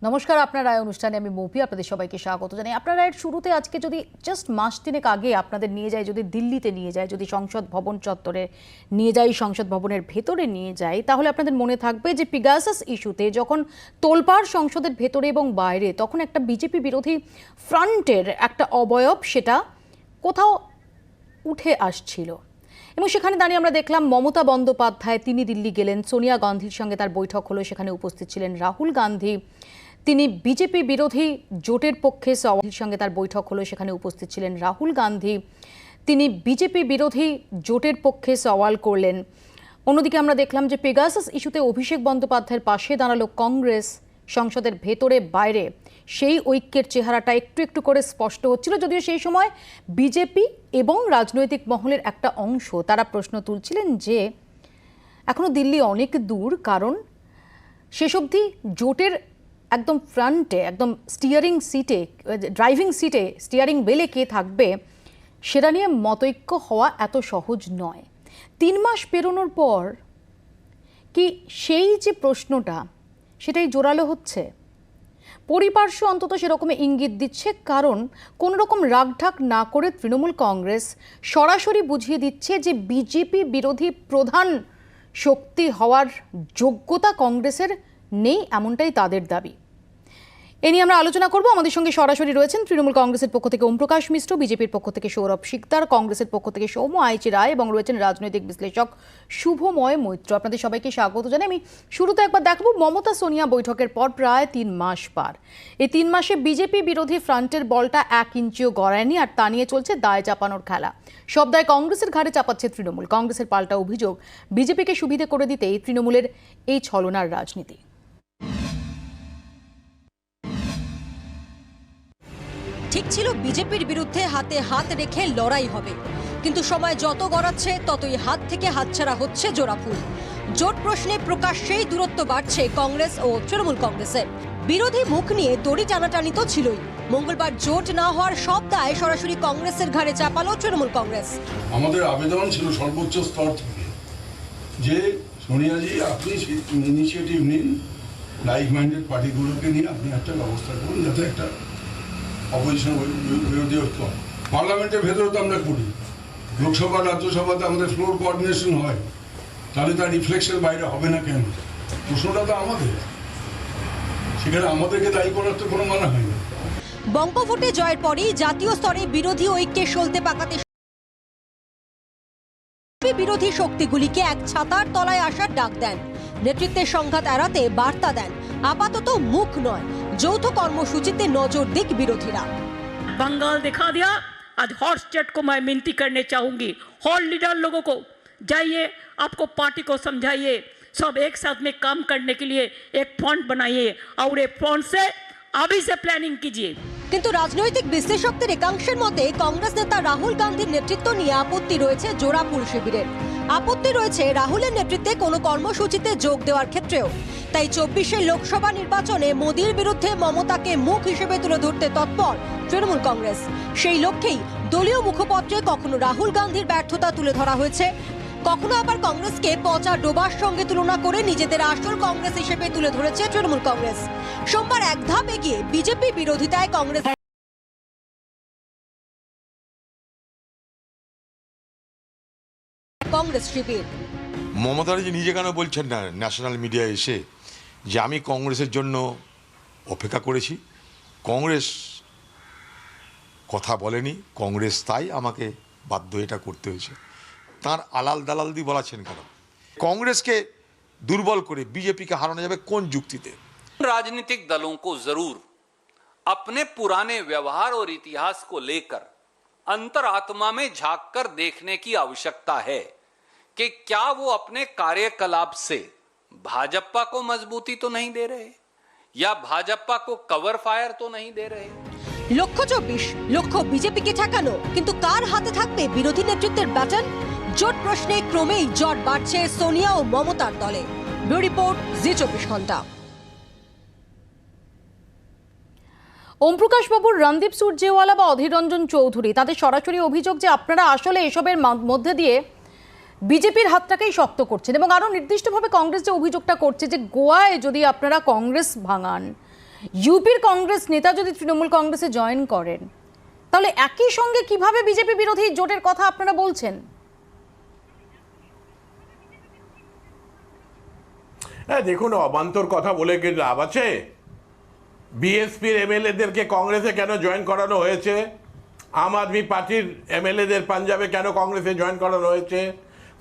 নমস্কার, আপনার রায় অনুষ্ঠানে আমি মৌপি আপনাদের সবাইকে স্বাগত জানাই। আপনার রায়ের শুরুতে আজকে যদি জাস্ট মাস তিনেক আগে আপনাদের নিয়ে যায়, যদি দিল্লিতে নিয়ে যায়, যদি সংসদ ভবন চত্বরে নিয়ে যায়, সংসদ ভবনের ভেতরে নিয়ে যায়, তাহলে আপনাদের মনে থাকবে যে পিগাসাস ইস্যুতে যখন তোলপাড় সংসদের ভেতরে এবং বাইরে, তখন একটা বিজেপি বিরোধী ফ্রন্টের একটা অবয়ব সেটা কোথাও উঠে আসছিল এবং সেখানে দাঁড়িয়ে আমরা দেখলাম মমতা বন্দ্যোপাধ্যায় তিনি দিল্লি গেলেন, সোনিয়া গান্ধীর সঙ্গে তার বৈঠক হলো, সেখানে উপস্থিত ছিলেন রাহুল গান্ধী। তিনি বিজেপি বিরোধী জোটের পক্ষে সঙ্গে তার বৈঠক হলো, সেখানে উপস্থিত ছিলেন রাহুল গান্ধী। তিনি বিজেপি বিরোধী জোটের পক্ষে সওয়াল করলেন। অন্যদিকে আমরা দেখলাম যে পেগাসাস ইস্যুতে অভিষেক বন্দ্যোপাধ্যায়ের পাশে দাঁড়ালো কংগ্রেস। সংসদের ভেতরে বাইরে সেই ঐক্যের চেহারাটা একটু একটু করে স্পষ্ট হচ্ছিল, যদিও সেই সময় বিজেপি এবং রাজনৈতিক মহলের একটা অংশ তারা প্রশ্ন তুলছিলেন যে এখনো দিল্লি অনেক দূর, কারণ শেষ অবধি জোটের একদম ফ্রন্টে, একদম স্টিয়ারিং সিটে, ড্রাইভিং সিটে, স্টিয়ারিং বেলে কে থাকবে সেটা নিয়ে মতৈক্য হওয়া এত সহজ নয়। 3 মাস পেরোনোর পর কি সেই যে প্রশ্নটা সেটাই জোরালো হচ্ছে? পরিপার্শ্ব অন্তত সেরকম ইঙ্গিত দিচ্ছে, কারণ কোনো রকম রাগঢাক না করে তৃণমূল কংগ্রেস সরাসরি বুঝিয়ে দিচ্ছে যে বিজেপি বিরোধী প্রধান শক্তি হওয়ার যোগ্যতা কংগ্রেসের নেই, এমনটাই তাদের দাবি। এ নিয়ে আমরা আলোচনা করব। আমাদের সঙ্গে সরাসরি রয়েছেন তৃণমূল কংগ্রেসের পক্ষ থেকে ওমপ্রকাশ মিশ্র, বিজেপির পক্ষ থেকে সৌরভ শিকদার, কংগ্রেসের পক্ষ থেকে সৌম্য আইচি রায় এবং রয়েছেন রাজনৈতিক বিশ্লেষক শুভময় মৈত্র। আপনাদের সবাইকে স্বাগত জানাই। আমি শুরুতে একবার দেখাবো মমতা সোনিয়া বৈঠকের পর প্রায় 3 মাস পার। এই 3 মাসে বিজেপি বিরোধী ফ্রন্টের বলটা 1 ইঞ্চিও গড়ায়নি, আর তা নিয়ে চলছে দায় চাপানোর খেলা। সব দায় কংগ্রেসের ঘাড়ে চাপাচ্ছে তৃণমূল। কংগ্রেসের পাল্টা অভিযোগ, বিজেপিকে সুবিধে করে দিতেই তৃণমূলের এই ছলনার রাজনীতি। ঠিক ছিল বিজেপির বিরুদ্ধে হাতে হাত রেখে লড়াই হবে, কিন্তু সময় যত গড়াচ্ছে ততই হাত থেকে হাতছাড়া হচ্ছে জোড়াফুল। জোট প্রশ্নে প্রকাশ্যেই দূরত্ব বাড়ছে কংগ্রেস ও তৃণমূল কংগ্রেসের। বিরোধী মুখ নিয়ে দড়ি টানাটানি তো ছিলই, মঙ্গলবার জোট না হওয়ার সব দায় সরাসরি কংগ্রেসের ঘাড়ে চাপালো তৃণমূল কংগ্রেস। আমাদের আবেদন ছিল সর্বোচ্চ স্তর থেকে যে সোনিয়াজি আপনি ইনিশিয়েটিভ নিন, লাইক মাইন্ডেড পার্টিগুলোকে নিয়ে আপনি একটা ব্যবস্থা করুন যাতে একটা অপোজিশন বিরোধী ঐক্য হয়। পার্লামেন্টের ভেতরে তো আমরা করি, লোকসভা রাজ্যসভাতে আমাদের ফ্লোর কোঅর্ডিনেশন হয়, তাহলে তার রিফ্লেকশন বাইরে হবে না কেন? প্রশ্নটা তো আমাদের, সেখানে আমাদেরকে দায়ী করার তো কোনো মানে হয় না। বঙ্গভোটে জয়ের পরই জাতীয় স্তরে বিরোধী ঐক্যে সলতে পাকাতে বিরোধী শক্তিগুলিকে এক ছাতার তলায় আসার ডাক দেন। নেতৃত্বের সংঘাত এড়াতে বার্তা দেন আপাতত মুখ নয়, যৌথ কর্মসূচিতে নজর দিক বিরোধীরা। बंगाल दिखा दिया। आज हॉट स्टेट को मैं विनती करने चाहूंगी, हॉल लीडर लोगों को जाइए, आपको पार्टी को समझाइए, सब एक साथ में काम करने के लिए एक फ्रंट बनाइए और एक फ्रंट से अभी से प्लानिंग कीजिए। কিন্তু রাজনৈতিক বিশ্লেষকদের একাংশের মতে কংগ্রেস নেতা রাহুল গান্ধীর নেতৃত্ব নিয়ে আপত্তি রয়েছে জোড়াফুল শিবিরের। আপত্তি রয়েছে রাহুলের নেতৃত্বে কোনো কর্মসূচিতে যোগ দেওয়ার ক্ষেত্রেও। তাই 24 লোকসভা নির্বাচনে মোদির বিরুদ্ধে মমতাকে মুখ হিসেবে তুলে ধরতে তৎপর তৃণমূল কংগ্রেস। সেই লক্ষ্যেই দলীয় মুখপত্রে কখনো রাহুল গান্ধীর ব্যর্থতা তুলে ধরা হয়েছে, কখনো আবার কংগ্রেসকে পচা ডোবার সঙ্গে তুলনা করে নিজেদের আসল কংগ্রেস হিসেবে তুলে ধরেছে তৃণমূল কংগ্রেস। সোমবার এক ধাপ এগিয়ে বিজেপি বিরোধিতায় কংগ্রেস শিবির। মমতাজি নিজে কেন বলছেন না ন্যাশনাল মিডিয়ায় এসে যে আমি কংগ্রেসের জন্য অপেক্ষা করেছি, কংগ্রেস কথা বলেনি, কংগ্রেস তাই আমাকে বাধ্য এটা করতে হয়েছে? তার আলাল দালাল দিয়ে বলাছেন কেন? কংগ্রেসকে দুর্বল করে বিজেপিকে হারানো যাবে কোন যুক্তিতে? राजनीतिक दलों को जरूर अपने पुराने व्यवहार और इतिहास को लेकर अंतरात्मा में झांककर देखने की आवश्यकता है कि क्या वो अपने कार्यकलाप से भाजपा को मजबूती तो नहीं दे रहे या भाजपा को कवर फायर तो नहीं दे रहे। লক্ষ্য 24, লক্ষ্য বিজেপিকে ঠেকানো, কিন্তু কার হাতে থাকবে বিরোধী নেতৃত্বের ব্যাটন? জোট প্রশ্নে ক্রমেই জট বাড়ছে সোনিয়া ও মমতার দলে। ব্যুরো রিপোর্ট, জি 24 ঘন্টা। ওমপ্রকাশ বাবুর রণদীপ সুরজেওয়ালা বা অধীর রঞ্জন চৌধুরী তাদের সরাসরি অভিযোগ যে আপনারা আসলে এসবের মধ্যে দিয়ে বিজেপির হাতটাকেই শক্ত করছেন, এবং আরও নির্দিষ্টভাবে কংগ্রেস যে অভিযোগটা করছে যে গোয়ায় যদি আপনারা কংগ্রেস ভাঙান ইউপির কংগ্রেস নেতা যদি তৃণমূল কংগ্রেসে জয়েন করেন, তাহলে একই সঙ্গে কিভাবে বিজেপি বিরোধী জোটের কথা আপনারা বলছেন? হ্যাঁ দেখুন, অবান্তর কথা বলে কি লাভ আছে? বিএসপির এমএলএদেরকে কংগ্রেসে কেন জয়েন করানো হয়েছে? আম আদমি পার্টির এমএলএদের পাঞ্জাবে কেন কংগ্রেসে জয়েন করানো হয়েছে?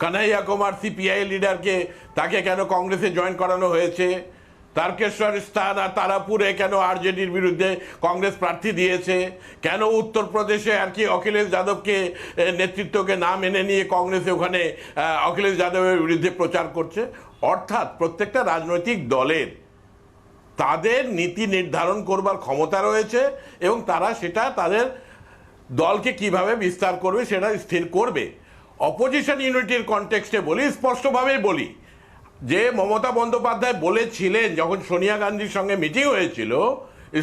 কানাইয়া কুমার সিপিআই লিডারকে তাকে কেন কংগ্রেসে জয়েন করানো হয়েছে? তারকেশ্বর স্থান আর তারাপুরে কেন আরজেডির বিরুদ্ধে কংগ্রেস প্রার্থী দিয়েছে? কেন উত্তরপ্রদেশে আর কি অখিলেশ যাদবকে নেতৃত্বকে না মেনে নিয়ে কংগ্রেসে ওখানে অখিলেশ যাদবের বিরুদ্ধে প্রচার করছে? অর্থাৎ প্রত্যেকটা রাজনৈতিক দলের তাদের নীতি নির্ধারণ করবার ক্ষমতা রয়েছে এবং তারা সেটা তাদের দলকে কিভাবে বিস্তার করবে সেটা স্থির করবে। অপোজিশন ইউনিটির কনটেক্সটে বলি, স্পষ্টভাবেই বলি, যে মমতা বন্দ্যোপাধ্যায় বলেছিলেন যখন সোনিয়া গান্ধীর সঙ্গে মিটিং হয়েছিল,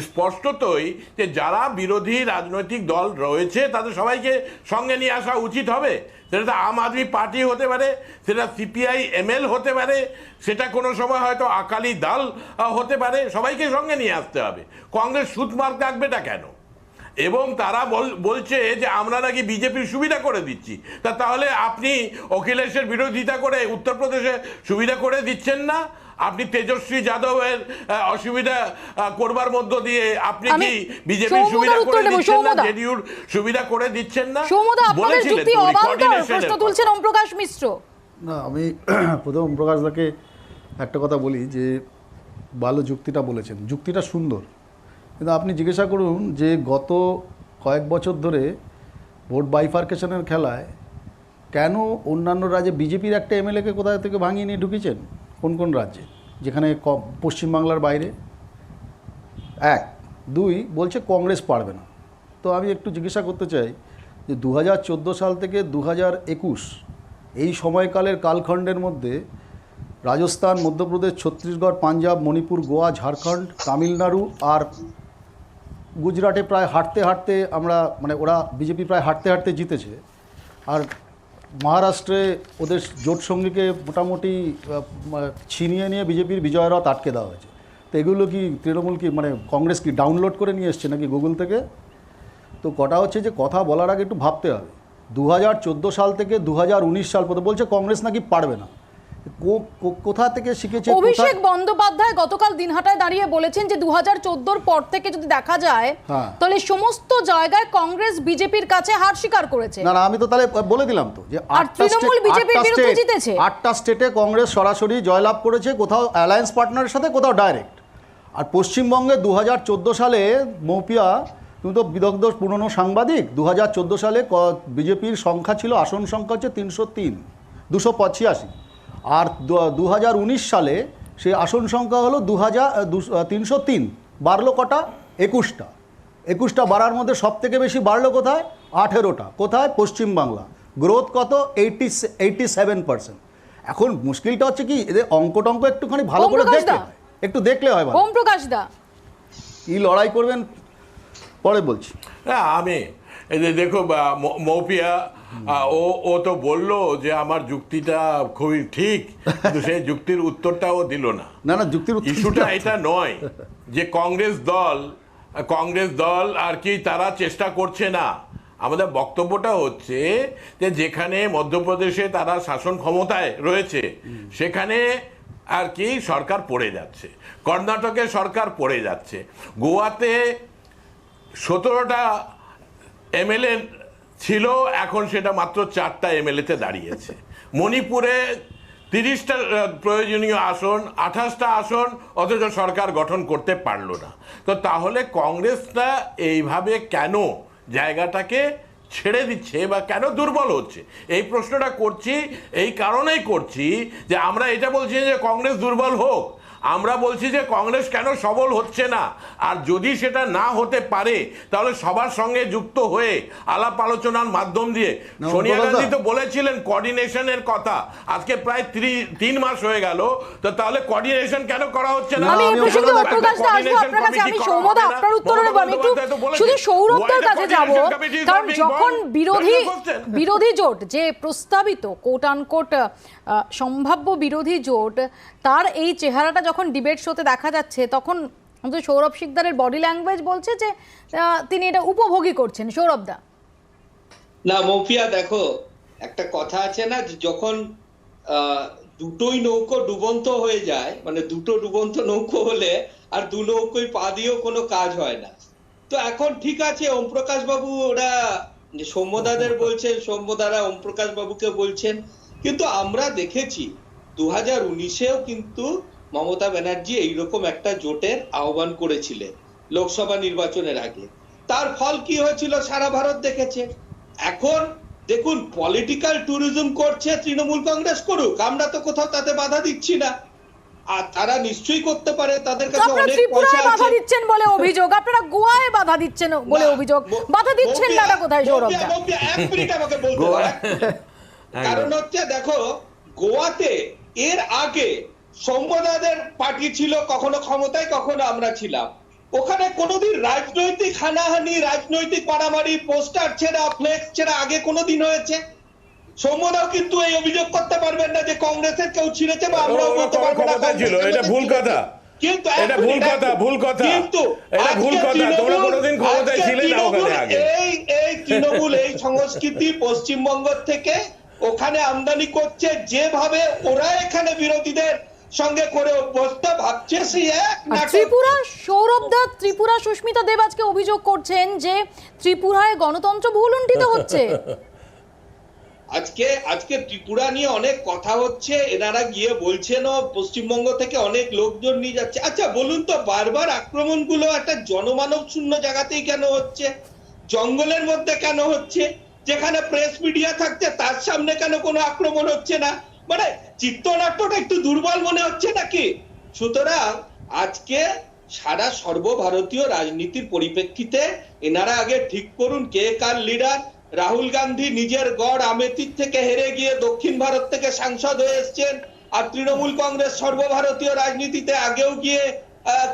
স্পষ্টতই যে যারা বিরোধী রাজনৈতিক দল রয়েছে তাদের সবাইকে সঙ্গে নিয়ে আসা উচিত হবে। সেটা আম আদমি পার্টি হতে পারে, সেটা সিপিআই এমএল হতে পারে, সেটা কোনো সময় হয়তো আকালি দল হতে পারে, সবাইকে সঙ্গে নিয়ে আসতে হবে। কংগ্রেস সুতমার্গ রাখবেটা কেন? এবং তারা বলছে যে আমরা নাকি বিজেপির সুবিধা করে দিচ্ছি। তাহলে আপনি অখিলেশের বিরোধিতা করে উত্তরপ্রদেশে সুবিধা করে দিচ্ছেন না? আপনি তেজস্বী যাদবের অসুবিধা করবার মধ্য দিয়ে আপনি কি বিজেপির সুবিধা করে দিচ্ছেন না? জেডিইউর সুবিধা করে দিচ্ছেন না? বলেছিলেন প্রশ্ন তুলছেন ওম প্রকাশ মিশ্র। না, আমি প্রথম ওম প্রকাশ দাকে একটা কথা বলি যে ভালো যুক্তিটা বলেছেন, যুক্তিটা সুন্দর, কিন্তু আপনি জিজ্ঞাসা করুন যে গত কয়েক বছর ধরে ভোট বাইফার্কেশনের খেলায় কেন অন্যান্য রাজ্যে বিজেপির একটা এমএলএকে কোথায় থেকে ভাঙিয়ে নিয়ে ঢুকিয়েছেন? কোন কোন রাজ্যে? যেখানে পশ্চিমবাংলার বাইরে। এক, দুই, বলছে কংগ্রেস পারবে না। তো আমি একটু জিজ্ঞাসা করতে চাই যে 2014 সাল থেকে 2021 এই সময়কালের কালখণ্ডের মধ্যে রাজস্থান, মধ্যপ্রদেশ, ছত্তিশগড়, পাঞ্জাব, মণিপুর, গোয়া, ঝাড়খণ্ড, তামিলনাড়ু আর গুজরাটে প্রায় হাঁটতে হাঁটতে আমরা ওরা বিজেপি প্রায় হাঁটতে হাঁটতে জিতেছে। আর মহারাষ্ট্রে ওদের জোট সঙ্গীকে মোটামুটি ছিনিয়ে নিয়ে বিজেপির বিজয় রথ আটকে দেওয়া হয়েছে। তো এগুলো কি তৃণমূল কি কংগ্রেস কি ডাউনলোড করে নিয়ে এসছে নাকি গুগল থেকে? তো কটা হচ্ছে যে কথা বলার আগে একটু ভাবতে হবে। 2014 সাল থেকে 2019 সাল পর্যন্ত বলছে কংগ্রেস নাকি পারবে না। কোথা থেকে শিখেছে? অভিষেক বন্দ্যোপাধ্যায় গতকাল দিনহাটায় দাঁড়িয়ে বলেছেন যে 2014 পর থেকে যদি দেখা যায় তাহলে সমস্ত জায়গায় কংগ্রেস বিজেপির কাছে হার স্বীকার করেছে। না, আমি তো তাহলে বলে দিলাম তো যে 8টা স্টেটে কংগ্রেস সরাসরি জয়লাভ করেছে, কোথাও অ্যালায়েন্স পার্টনারের সাথে, কোথাও ডাইরেক্ট। আর পশ্চিমবঙ্গে 2014 সালে মৌপিয়া, তুমি তো বিদগ্ধ পুরনো সাংবাদিক, 2014 সালে বিজেপির সংখ্যা ছিল, আসন সংখ্যা হচ্ছে 285। আর 2019 সালে সেই আসন সংখ্যা হলো 303। বাড়লো কটা? 21টা বাড়ার মধ্যে সব থেকে বেশি বাড়লো কোথায়? 18টা। কোথায়? পশ্চিমবাংলা। গ্রোথ কত? 87%। এখন মুশকিলটা হচ্ছে কি, এদের অঙ্ক একটুখানি ভালো করে দেখলে হয়। ওম প্রকাশ দা কি লড়াই করবেন পরে বলছি। হ্যাঁ, আমি দেখো মৌপিয়া ও তো বললো যে আমার যুক্তিটা খুবই ঠিক, কিন্তু সেই যুক্তির উত্তরটা ও দিল না। না, যুক্তির ইস্যুটা এটা নয় যে কংগ্রেস দল আর কি তারা চেষ্টা করছে না। আমাদের বক্তব্যটা হচ্ছে যে যেখানে মধ্যপ্রদেশে তারা শাসন ক্ষমতায় রয়েছে সেখানে আর কি সরকার পড়ে যাচ্ছে, কর্ণাটকে সরকার পড়ে যাচ্ছে, গোয়াতে 17টা এমএলএ ছিল, এখন সেটা মাত্র 4টা এমএলএতে দাঁড়িয়েছে। মণিপুরে 30টা প্রয়োজনীয় আসন, 28টা আসন, অথচ সরকার গঠন করতে পারলো না। তো তাহলে কংগ্রেসটা এইভাবে কেন জায়গাটাকে ছেড়ে দিচ্ছে বা কেন দুর্বল হচ্ছে? এই প্রশ্নটা করছি, এই কারণেই করছি যে আমরা এটা বলছি যে কংগ্রেস দুর্বল হোক, আমরা বলছি যে কংগ্রেস কেন সবল হচ্ছে না। আর যদি সেটা না হতে পারে তাহলে সবার সঙ্গে যুক্ত হয়ে আলাপ আলোচনার মাধ্যম দিয়ে, সোনিয়া গান্ধী তো বলেছিলেন কোঅর্ডিনেশনের কথা, আজকে প্রায় 3 মাস হয়ে গেল, তো তাহলে কোঅর্ডিনেশন কেন করা হচ্ছে না? আমি এই প্রসঙ্গে প্রকাশ দা আসবো আপনার কাছে। আমি সৌমদা আপনার উত্তর নেব। আমি একটু শুধু সৌরভদের কাছে যাব, কারণ যখন বিরোধী জোট যে প্রস্তাবিত কোট আনকোট সম্ভাব্য বিরোধী জোট, তার এই চেহারাটা যখন ডিবেট শোতে দেখা যাচ্ছে, তখন অন্তত সৌরভ শিকদারের বডি ল্যাঙ্গুয়েজ বলছে যে তিনি এটা উপভোগী করছেন। সৌরভ দা, না মৌপিয়া, দেখো একটা কথা আছে না, যে যখন দুটোই নৌকো ডুবন্ত হয়ে যায়, মানে দুটো ডুবন্ত নৌকো হলে আর দু নৌকোই পা দিয়েও কোনো কাজ হয় না। তো এখন ঠিক আছে, ওম প্রকাশ বাবু ওরা সৌম্যদাদের বলছেন, সৌম্যদারা ওম প্রকাশ বাবুকে বলছেন, কিন্তু আমরা দেখেছি 2019-এও কিন্তু মমতা ব্যানার্জি এইরকম একটা জোটের আহ্বান করেছিলেন লোকসভা নির্বাচনের আগে। তার ফল কি হয়েছিল সারা ভারত দেখেছে। এখন দেখুন, পলিটিক্যাল ট্যুরিজম করছে তৃণমূল কংগ্রেস, করুক, আমরা তো কোথাও তাতে বাধা দিচ্ছি না, আর তারা নিশ্চয়ই করতে পারে, তাদের কাছে আপনারা অনেক ত্রিপুরায় পয়সা বাধা আছে। দিচ্ছেন বলে অভিযোগ, আপনারা গোয়ায় বাধা দিচ্ছেন বলে অভিযোগ, বাধা দিচ্ছেন না কোথায় সৌরভ দা? এক মিনিট আমাকে বলতে দাও। কারণ হচ্ছে দেখো, গোয়াতে এর আগে সৌম্যদাদের পার্টি ছিল, কখনো ক্ষমতায় কখনো আমরা ছিলাম, ওখানে কোনোদিন রাজনৈতিক হানাহানি, রাজনৈতিক মারামারি, পোস্টার ছেঁড়া, ফ্লেক্স ছেঁড়া আগে কোনোদিন হয়েছে? সৌম্যদাও কিন্তু এই অভিযোগ করতে পারবেন না যে কংগ্রেসের কেউ ছিঁড়েছে, বা আমরাও বলতে পারবো না ছিল। এটা ভুল কথা, কিন্তু এটা ভুল কথা, ভুল কথা, কিন্তু এটা ভুল কথা। তোমরা কোনোদিন ক্ষমতায় ছিলে না ওখানে আগে। এই তৃণমূল এই সংস্কৃতি পশ্চিমবঙ্গ থেকে ওখানে আমদানি করছে, যেভাবে ওরা এখানে বিরোধীদের সঙ্গে করে অভ্যস্ত, ভাবছে সেই এক নাটক। ত্রিপুরা, সৌরভ দা, ত্রিপুরা সুস্মিতা দেব আজকে অভিযোগ করছেন যে ত্রিপুরায় গণতন্ত্র ভুলুণ্ঠিত হচ্ছে। আজকে ত্রিপুরা নিয়ে অনেক কথা হচ্ছে, এনারা গিয়ে বলছেন পশ্চিমবঙ্গ থেকে অনেক লোকজন নিয়ে যাচ্ছে। আচ্ছা বলুন তো, বারবার আক্রমণগুলো একটা জনমানব শূন্য জায়গাতেই কেন হচ্ছে? জঙ্গলের মধ্যে কেন হচ্ছে? যেখানে প্রেস মিডিয়া থাকছে তার সামনে কেন কোনো আক্রমণ হচ্ছে না? মানে চিত্রনাট্যটা একটু দুর্বল মনে হচ্ছে নাকি? সুতরাং আজকে সারা সর্বভারতীয় রাজনীতির পরিপ্রেক্ষিতে এনারা আগে ঠিক করুন কে কার লিডার। রাহুল গান্ধী নিজের গড় আমেথির থেকে হেরে গিয়ে দক্ষিণ ভারত থেকে সাংসদ হয়ে এসছেন, আর তৃণমূল কংগ্রেস সর্বভারতীয় রাজনীতিতে আগেও গিয়ে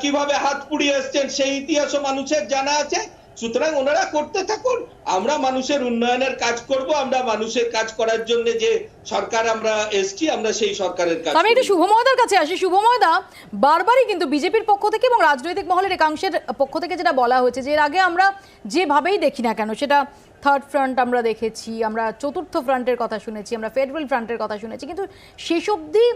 কিভাবে হাত পুড়িয়ে এসছেন সেই ইতিহাসও মানুষের জানা আছে। সুতরাং ওনারা করতে থাকুন, আমরা মানুষের উন্নয়নের কাজ করব, আমরা মানুষের কাজ করার জন্য যে সরকার আমরা এসছি, আমরা সেই সরকারের কাজ। আমি একটু শুভময়দার কাছে আসি। শুভময়দা, বারবারই কিন্তু বিজেপির পক্ষ থেকে এবং রাজনৈতিক মহলের একাংশের পক্ষ থেকে যেটা বলা হয়েছে যে এর আগে আমরা যেভাবেই দেখি না কেন, সেটা থার্ড ফ্রন্ট আমরা দেখেছি, আমরা চতুর্থ ফ্রন্টের কথা শুনেছি, আমরা ফেডারেল ফ্রন্টের কথা শুনেছি, কিন্তু শেষ অবধি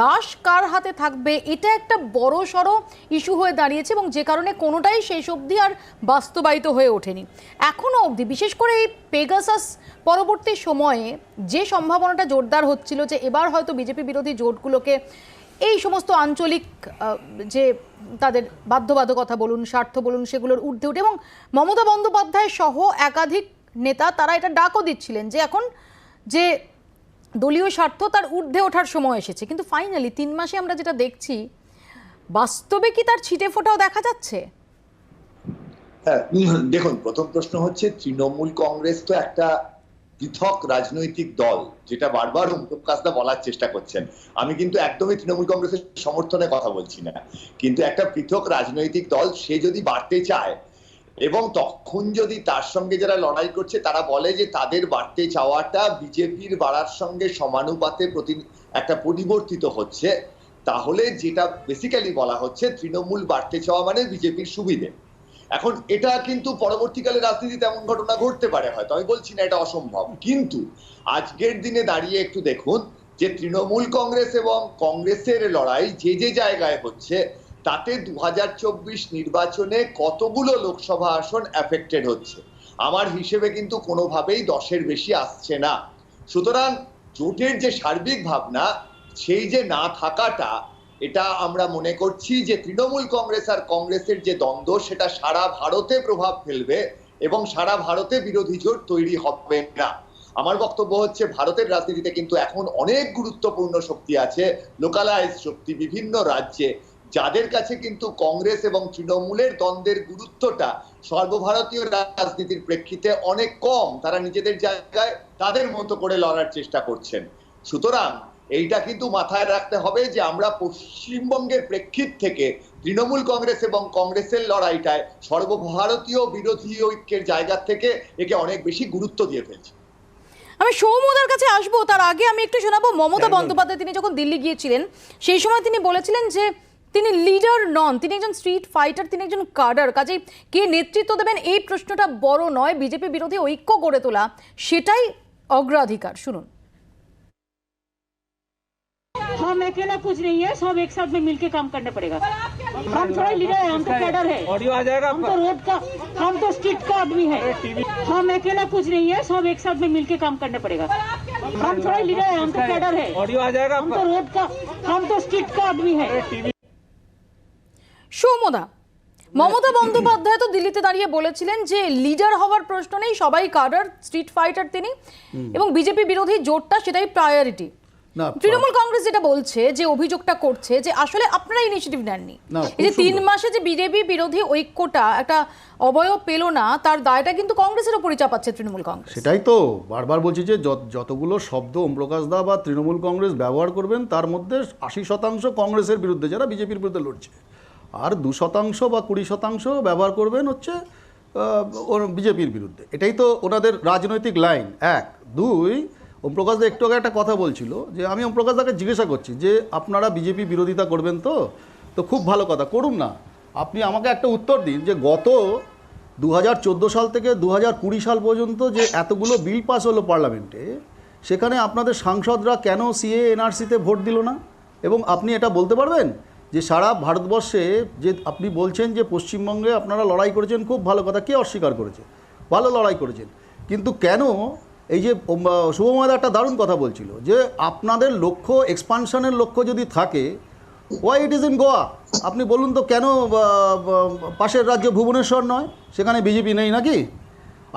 রাশ কার হাতে থাকবে এটা একটা বড় সড়ো ইস্যু হয়ে দাঁড়িয়েছে, এবং যে কারণে কোনোটাই শেষ অবধি আর বাস্তবায়িত হয়ে ওঠেনি এখনও অবধি। বিশেষ করে এই পেগাসাস পরবর্তী সময়ে যে সম্ভাবনাটা জোরদার হচ্ছিল যে এবার হয়তো বিজেপি বিরোধী জোটগুলোকে এই সমস্ত আঞ্চলিক যে তাদের বাধ্যবাধকতা বলুন, স্বার্থ বলুন, সেগুলোর ঊর্ধ্বে উঠে, এবং মমতা বন্দ্যোপাধ্যায় সহ একাধিক নেতা তারা এটা ডাকও দিচ্ছিলেন যে এখন যে দলীয় স্বার্থ তার ঊর্ধ্বে ওঠার সময় এসেছে। কিন্তু ফাইনালি 3 মাসে আমরা যেটা দেখছি, বাস্তবে কি তার ছিটে ফোটাও দেখা যাচ্ছে? হ্যাঁ, দেখুন, প্রথম প্রশ্ন হচ্ছে তৃণমূল কংগ্রেস তো একটা পৃথক রাজনৈতিক দল, যেটা বারবার ওম প্রকাশ দা বলার চেষ্টা করছেন। আমি কিন্তু একদমই তৃণমূল কংগ্রেসের সমর্থনে কথা বলছি না, কিন্তু একটা পৃথক রাজনৈতিক দল সে যদি বাড়তে চায়, এবং তখন যদি তার সঙ্গে যারা লড়াই করছে তারা বলে যে তাদের বাড়তে চাওয়াটা বিজেপির বাড়ার সঙ্গে সমানুপাতে একটা পরিবর্তিত হচ্ছে, তাহলে যেটা বেসিক্যালি বলা হচ্ছে তৃণমূল বাড়তে চাওয়া মানে বিজেপির সুবিধে। এখন এটা কিন্তু পরবর্তীকালে রাজনীতিতে এমন ঘটনা ঘটতে পারে, হয়তো আমি বলছি না এটা অসম্ভব, কিন্তু আজকের দিনে দাঁড়িয়ে একটু দেখুন যে তৃণমূল কংগ্রেস এবং কংগ্রেসের লড়াই যে জায়গায় হচ্ছে, তাতে 2024 নির্বাচনে কতগুলো লোকসভা আসন এফেক্টেড হচ্ছে। আমার হিসেবে কিন্তু কোনোভাবেই 10-এর বেশি আসছে না। সুতরাং জোটের যে সার্বিক ভাবনা, সেই যে না থাকাটা, এটা আমরা মনে করছি যে তৃণমূল কংগ্রেস আর কংগ্রেসের যে দ্বন্দ্ব, সেটা সারা ভারতে প্রভাব ফেলবে এবং সারা ভারতে বিরোধী জোট তৈরি হবে না। আমার বক্তব্য হচ্ছে ভারতের রাজনীতিতে কিন্তু এখন অনেক গুরুত্বপূর্ণ শক্তি আছে, লোকালাইজ শক্তি বিভিন্ন রাজ্যে, যাদের কাছে কিন্তু কংগ্রেস এবং তৃণমূলের দ্বন্দ্বের গুরুত্বটা সর্বভারতীয় রাজনীতির প্রেক্ষিতে অনেক কম। তারা নিজেদের জায়গায় তাদের মতো করে লড়ার চেষ্টা করছেন। সুতরাং এইটা কিন্তু মাথায় রাখতে হবে যে আমরা পশ্চিমবঙ্গের প্রেক্ষিত থেকে তৃণমূল কংগ্রেস এবং কংগ্রেসের লড়াইটায় সর্বভারতীয় বিরোধী ঐক্যের জায়গা থেকে একে অনেক বেশি গুরুত্ব দিয়ে ফেলছি। আমি সৌম্যদার কাছে আসবো, তার আগে আমি একটু শোনাবো মমতা বন্দ্যোপাধ্যায় তিনি যখন দিল্লি গিয়েছিলেন সেই সময় তিনি বলেছিলেন যে তিনি লিডার নন, তিনি একজন স্ট্রিট ফাইটার, তিনি একজন কাডার। কাজেই কে নেতৃত্ব দেবেন এই প্রশ্নটা বড় নয়, বিজেপি বিরোধী ঐক্য গড়ে তোলা সেটাই অগ্রাধিকার। শুনুন। हम अकेला कुछ नहीं है, सब एक साथ में मिलके काम करना पड़ेगा। हम थोड़ा लीडर है, हम तो कैडर है, ऑडियो आ जाएगा, हम तो रोड का, हम तो स्ट्रीट का आदमी है। हम अकेला कुछ नहीं है, सब एक साथ में मिलके काम करना पड़ेगा। हम थोड़ा लीडर है, हम तो कैडर है, ऑडियो आ जाएगा, हम तो रोड का, हम तो स्ट्रीट का आदमी है। সৌম্যদা, মমতা বন্দ্যোপাধ্যায় তো দিল্লিতে দাঁড়িয়ে বলেছিলেন যে লিডার হওয়ার প্রশ্ন নেই, সবাই কাডার, স্ট্রিট ফাইটার তিনি, এবং বিজেপি বিরোধী জোটটা সেটাই প্রায়োরিটি। না, তৃণমূল কংগ্রেস যেটা বলছে, যে অভিযোগটা করছে যে আসলে আপনারা ইনিশিয়েটিভ নেননি, এই যে 3 মাসে যে বিজেপি বিরোধী ঐক্যটা একটা অবয়ব পেল না, তার দায়টা কিন্তু কংগ্রেসের উপরই চাপাচ্ছে তৃণমূল কংগ্রেস। সেটাই তো বারবার বলছি যে যতগুলো শব্দ ওমপ্রকাশ দা বা তৃণমূল কংগ্রেস ব্যবহার করবেন তার মধ্যে 80% কংগ্রেসের বিরুদ্ধে, যারা বিজেপির বিরুদ্ধে লড়ছে, আর 2% বা 20% ব্যবহার করবেন হচ্ছে বিজেপির বিরুদ্ধে। এটাই তো ওনাদের রাজনৈতিক লাইন। 1, 2, ওমপ্রকাশ দা একটু আগে একটা কথা বলছিল যে আমি ওমপ্রকাশ দাকে জিজ্ঞাসা করছি যে আপনারা বিজেপি বিরোধিতা করবেন তো খুব ভালো কথা, করুন না। আপনি আমাকে একটা উত্তর দিন যে গত 2014 সাল থেকে 2020 সাল পর্যন্ত যে এতগুলো বিল পাস হলো পার্লামেন্টে, সেখানে আপনাদের সাংসদরা কেন সিএ এনআরসিতে ভোট দিল না? এবং আপনি এটা বলতে পারবেন যে সারা ভারতবর্ষে যে আপনি বলছেন যে পশ্চিমবঙ্গে আপনারা লড়াই করেছেন, খুব ভালো কথা, কে অস্বীকার করেছে? ভালো লড়াই করেছেন, কিন্তু কেন এই যে শুভময়দা একটা দারুণ কথা বলছিল যে আপনাদের লক্ষ্য, এক্সপানশনের লক্ষ্য যদি থাকে, why it is in Goa? আপনি বলুন তো কেন পাশের রাজ্য ভুবনেশ্বর নয়, সেখানে বিজেপি নেই নাকি?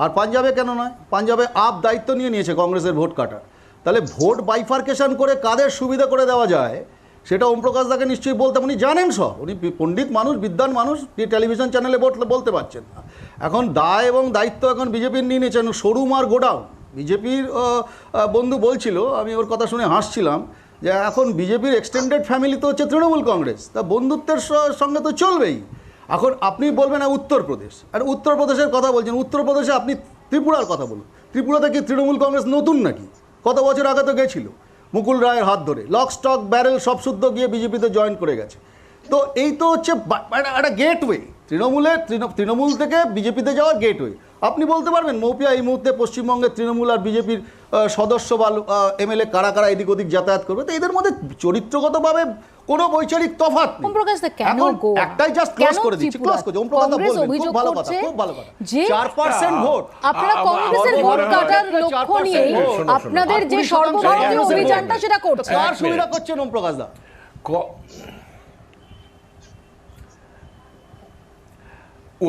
আর পাঞ্জাবে কেন নয়? পাঞ্জাবে আপ দায়িত্ব নিয়েছে কংগ্রেসের ভোট কাটার। তাহলে ভোট বাইফার্কেশন করে কাদের সুবিধা করে দেওয়া যায় সেটা ওমপ্রকাশ দাকে নিশ্চয়ই বলতে, উনি জানেন সব, উনি পণ্ডিত মানুষ, বিদ্বান মানুষ, টেলিভিশন চ্যানেলে বলতে পারছেন না। এখন দায় এবং দায়িত্ব এখন বিজেপির নিয়ে নিয়েছেন, শোরুম আর গোডাউন। বিজেপির বন্ধু বলছিল, আমি ওর কথা শুনে হাসছিলাম, যে এখন বিজেপির এক্সটেন্ডেড ফ্যামিলি তো হচ্ছে তৃণমূল কংগ্রেস, তা বন্ধুত্বের সঙ্গে তো চলবেই। এখন আপনি বলবেন না উত্তরপ্রদেশ, আর উত্তরপ্রদেশের কথা বলছেন, উত্তরপ্রদেশে আপনি ত্রিপুরার কথা বলুন। ত্রিপুরাতে কি তৃণমূল কংগ্রেস নতুন নাকি? কত বছর আগে তো গেছিল মুকুল রায়ের হাত ধরে, লক স্টক ব্যারেল সব শুদ্ধ গিয়ে বিজেপিতে জয়েন করে গেছে। তো এই তো হচ্ছে একটা গেটওয়ে, তৃণমূল থেকে বিজেপিতে যাওয়ার গেটওয়ে। আপনি বলতে পারবেন মৌপিয়া এই মুহূর্তে পশ্চিমবঙ্গের তৃণমূল আর বিজেপির সদস্য বা এমএলএ কারা কারা এদিক ওদিক যাতায়াত করবে? তো এদের মধ্যে চরিত্রগতভাবে কোনো বৈচারিক তফাৎ নেই। একটাই জাস্ট ক্লোজ করে দিচ্ছি, ক্লোজ করছি। ওমপ্রকাশ দা বলবেন, খুব ভালো কথা, খুব ভালো কথা। 4% ভোট আপনারা কংগ্রেসের ভোট কাটার লক্ষ্য নিয়ে আপনাদের যে সর্বভারতীয় অভিযানটা সেটা করছে, কার সুবিধা করছেন ওমপ্রকাশ দা?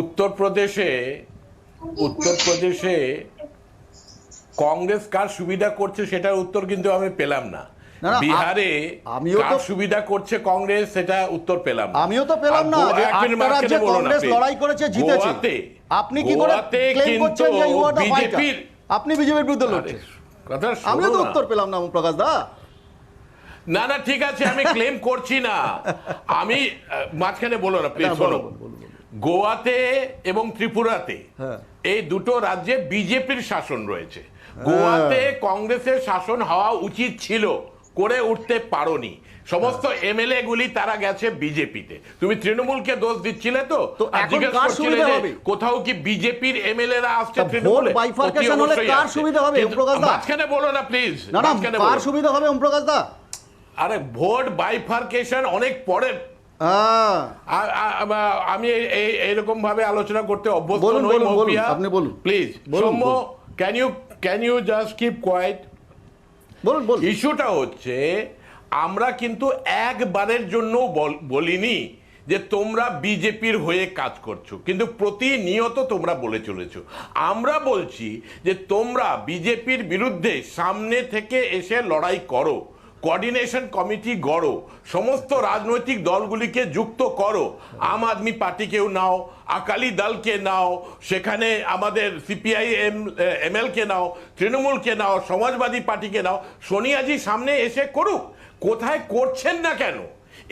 উত্তরপ্রদেশে কংগ্রেস কার সুবিধা করছে সেটার উত্তর কিন্তু আমি পেলাম না। বিহারে কার সুবিধা করছে কংগ্রেস সেটা উত্তর পেলাম না। আমিও তো পেলাম না যে 8টা রাজ্যে কংগ্রেস লড়াই করেছে, জিতেছে। আপনি কি করে ক্লেম করছেন যে ইউ আর দ্য ফাইটার? আপনি বিজেপির বিরুদ্ধে লড়ছেন, আমিও তো উত্তর পেলাম না ওমপ্রকাশ দা। না না, ঠিক আছে, আমি ক্লেম করছি না, আমি মাঝখানে বলো না প্লিজ। শোনো, গোয়াতে এবং ত্রিপুরাতে এই দুটো রাজ্যে বিজেপির শাসন রয়েছে। গোয়াতে কংগ্রেসের শাসন হওয়া উচিত ছিল, করে উঠতে পারোনি। সমস্ত এমএলএ গুলি তারা গেছে বিজেপিতে। তুমি তৃণমূলকে দোষ দিচ্ছিলে তো, কোথাও কি বিজেপির এমএলএ রা আসছে তৃণমূলে? মাঝখানে বলো না প্লিজ, কার সুবিধা হবে ওমপ্রকাশ দা? আরে ভোট বাইফার্কেশন অনেক পরে, আমি এইরকম ভাবে আলোচনা করতে অভ্যস্ত নই। আপনি বলুন please. Soumya, can you just keep quiet? বলুন। ইস্যুটা হচ্ছে আমরা কিন্তু একবারের জন্য বলিনি যে তোমরা বিজেপির হয়ে কাজ করছো, কিন্তু প্রতিনিয়ত তোমরা বলে চলেছো। আমরা বলছি যে তোমরা বিজেপির বিরুদ্ধে সামনে থেকে এসে লড়াই করো, কোঅর্ডিনেশন কমিটি গড়ো, সমস্ত রাজনৈতিক দলগুলিকে যুক্ত করো, আম আদমি পার্টিকেও নাও, আকালি দলকে নাও, সেখানে আমাদের সিপিআই এমএলকে নাও, তৃণমূলকে নাও, সমাজবাদী পার্টিকে নাও, সোনিয়াজি সামনে এসে করুক। কোথায় করছেন না কেন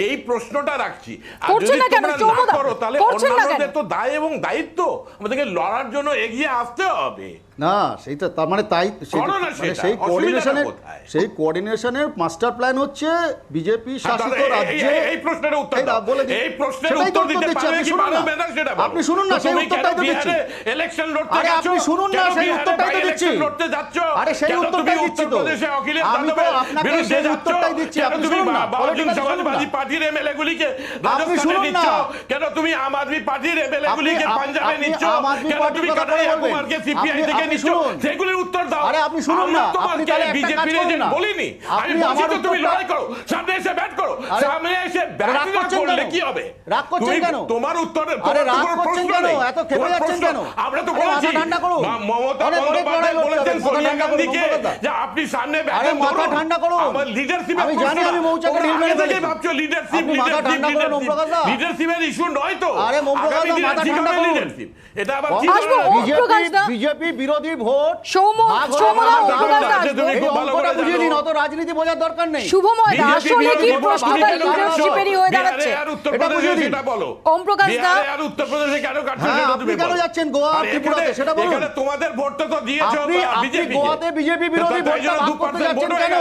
এই প্রশ্নটা রাখছি। আর যদি তোমরা না করো তাহলে অন্যান্যদের তো দায় এবং দায়িত্ব, আমাদেরকে লড়ার জন্য এগিয়ে আসতে হবে। না সেইটা তার মানে তাই করো না মানে সেটা, সেই অসুবিধাটা কোঅর্ডিনেশনের কোথায়? সেই কোঅর্ডিনেশনের মাস্টার প্ল্যান হচ্ছে বিজেপি শাসিত তাহলে রাজ্যে। এই প্রশ্নের উত্তর এই না, দাও। বলে দিই। এই প্রশ্নের সেটাই তো উত্তর দিতে দিচ্ছি, পারবে আপনি কি শুনুন না। পারবে না সেটা বলো। আপনি শুনুন না, তো সেই তুমি উত্তরটাই কেন তো দিচ্ছি। বিহারে ইলেকশন লড়তে আরে গেছো? আপনি শুনুন না, কেন সেই বিহারে উত্তরটাই তো by দিচ্ছি। election লড়তে যাচ্ছ? আরে সেই কেন উত্তরটাই তুমি দিচ্ছি তো। উত্তরপ্রদেশে অখিলেশ আমি তো যাদবের আপনাকে বিরুদ্ধে সেই যাচ্ছ? উত্তরটাই দিচ্ছি, কেন আপনি তুমি শুনুন না, বহুজন political সমাজবাদী শুনুন না। পার্টির এমএলএ-গুলিকে আপনি রাজস্থানে শুনুন নিচ্ছ? না। কেন তুমি আম আদমি পার্টির এমএলএ-গুলিকে আপনি- পাঞ্জাবে আপনি নিচ্ছ? আম আদমি কেন পার্টির তুমি কথা কানাইয়া বলবেন। কুমারকে সিপিআই আপনি- থেকে আপনি নিচ্ছ? শুনুন। সেগুলির উত্তর দাও। আরে আপনি শুনুন আমরা না, আপনি তোমাকে তাহলে একটা কাজ বিজেপির করুন এজেন্ট না। বলিনি। আমি আপনি বলছি আমার তো তুমি উত্তরটা- লড়াই করো, সামনে এসে ব্যাট করো, আরে, সামনে এসে রাগ ব্যাট করছেন করলে কেন? কি হবে? রাগ করছেন তুমি- কেন? তোমার উত্তরে আরে তোমার তো রাগ কোনো করছেন প্রশ্ন কেন? নেই। এত খেপে তোমার যাচ্ছেন প্রশ্ন- কেন? আমরা তো আরে বলেছি মাথা ঠান্ডা করুন। মমতা অনেক বন্দ্যোপাধ্যায় লড়াই করতে বলেছেন হবে, মাথা সোনিয়া ঠান্ডা করুন, গান্ধীকে মমতা। যে আপনি সামনে আরে ব্যাটে মাথা ঠান্ডা করুন। আমার লিডারশিপের আমি জানি আমি মৌচাকে ঢিল মেরে ফেলেছি। ভাবছো লিডারশিপ আপনি মাথা ঠান্ডা করুন, ওমপ্রকাশ দা। লিডারশিপের ইস্যু নয় তো। আরে ওমপ্রকাশ আগামী দা, দিনে মাথা ঠিক ঠান্ডা হবে করুন। leadership। এটা আবার কি আসবো, ধরনের- ওমপ্রকাশ দা। বিজেপি বিরোধী ভোট সৌম্য- ভাগ হয়ে সৌম্যদা, যাওয়ার ওমপ্রকাশ দা কারণে আসবো। এই খুব ভালো অঙ্কটা করে বুঝিয়ে জানো। দিন, অত রাজনীতি বোঝার দরকার নেই। শুভময় দা, বিজেপি আসলে কি বিরোধী ভোট প্রশ্নটা বিহারে লিডারশিপেরই হয়ে দাঁড়াচ্ছে? বিহারে আর এটা উত্তরপ্রদেশে বুঝিয়ে দিন। সেটা বলো। ওমপ্রকাশ দা। বিহারে আর উত্তরপ্রদেশে কেন কাটছে হ্যাঁ, সেটা আপনি তুমি কেন বলো। যাচ্ছেন গোয়া, আর ত্রিপুরাতে, এখানে- সেটা বলুন। এখানে তোমাদের ভোটটা তো দিয়েছো আপনি বিজেপি গোয়াতে বিজেপি বিরোধী ভোটটা ভাগ করতে যাচ্ছেন কেন?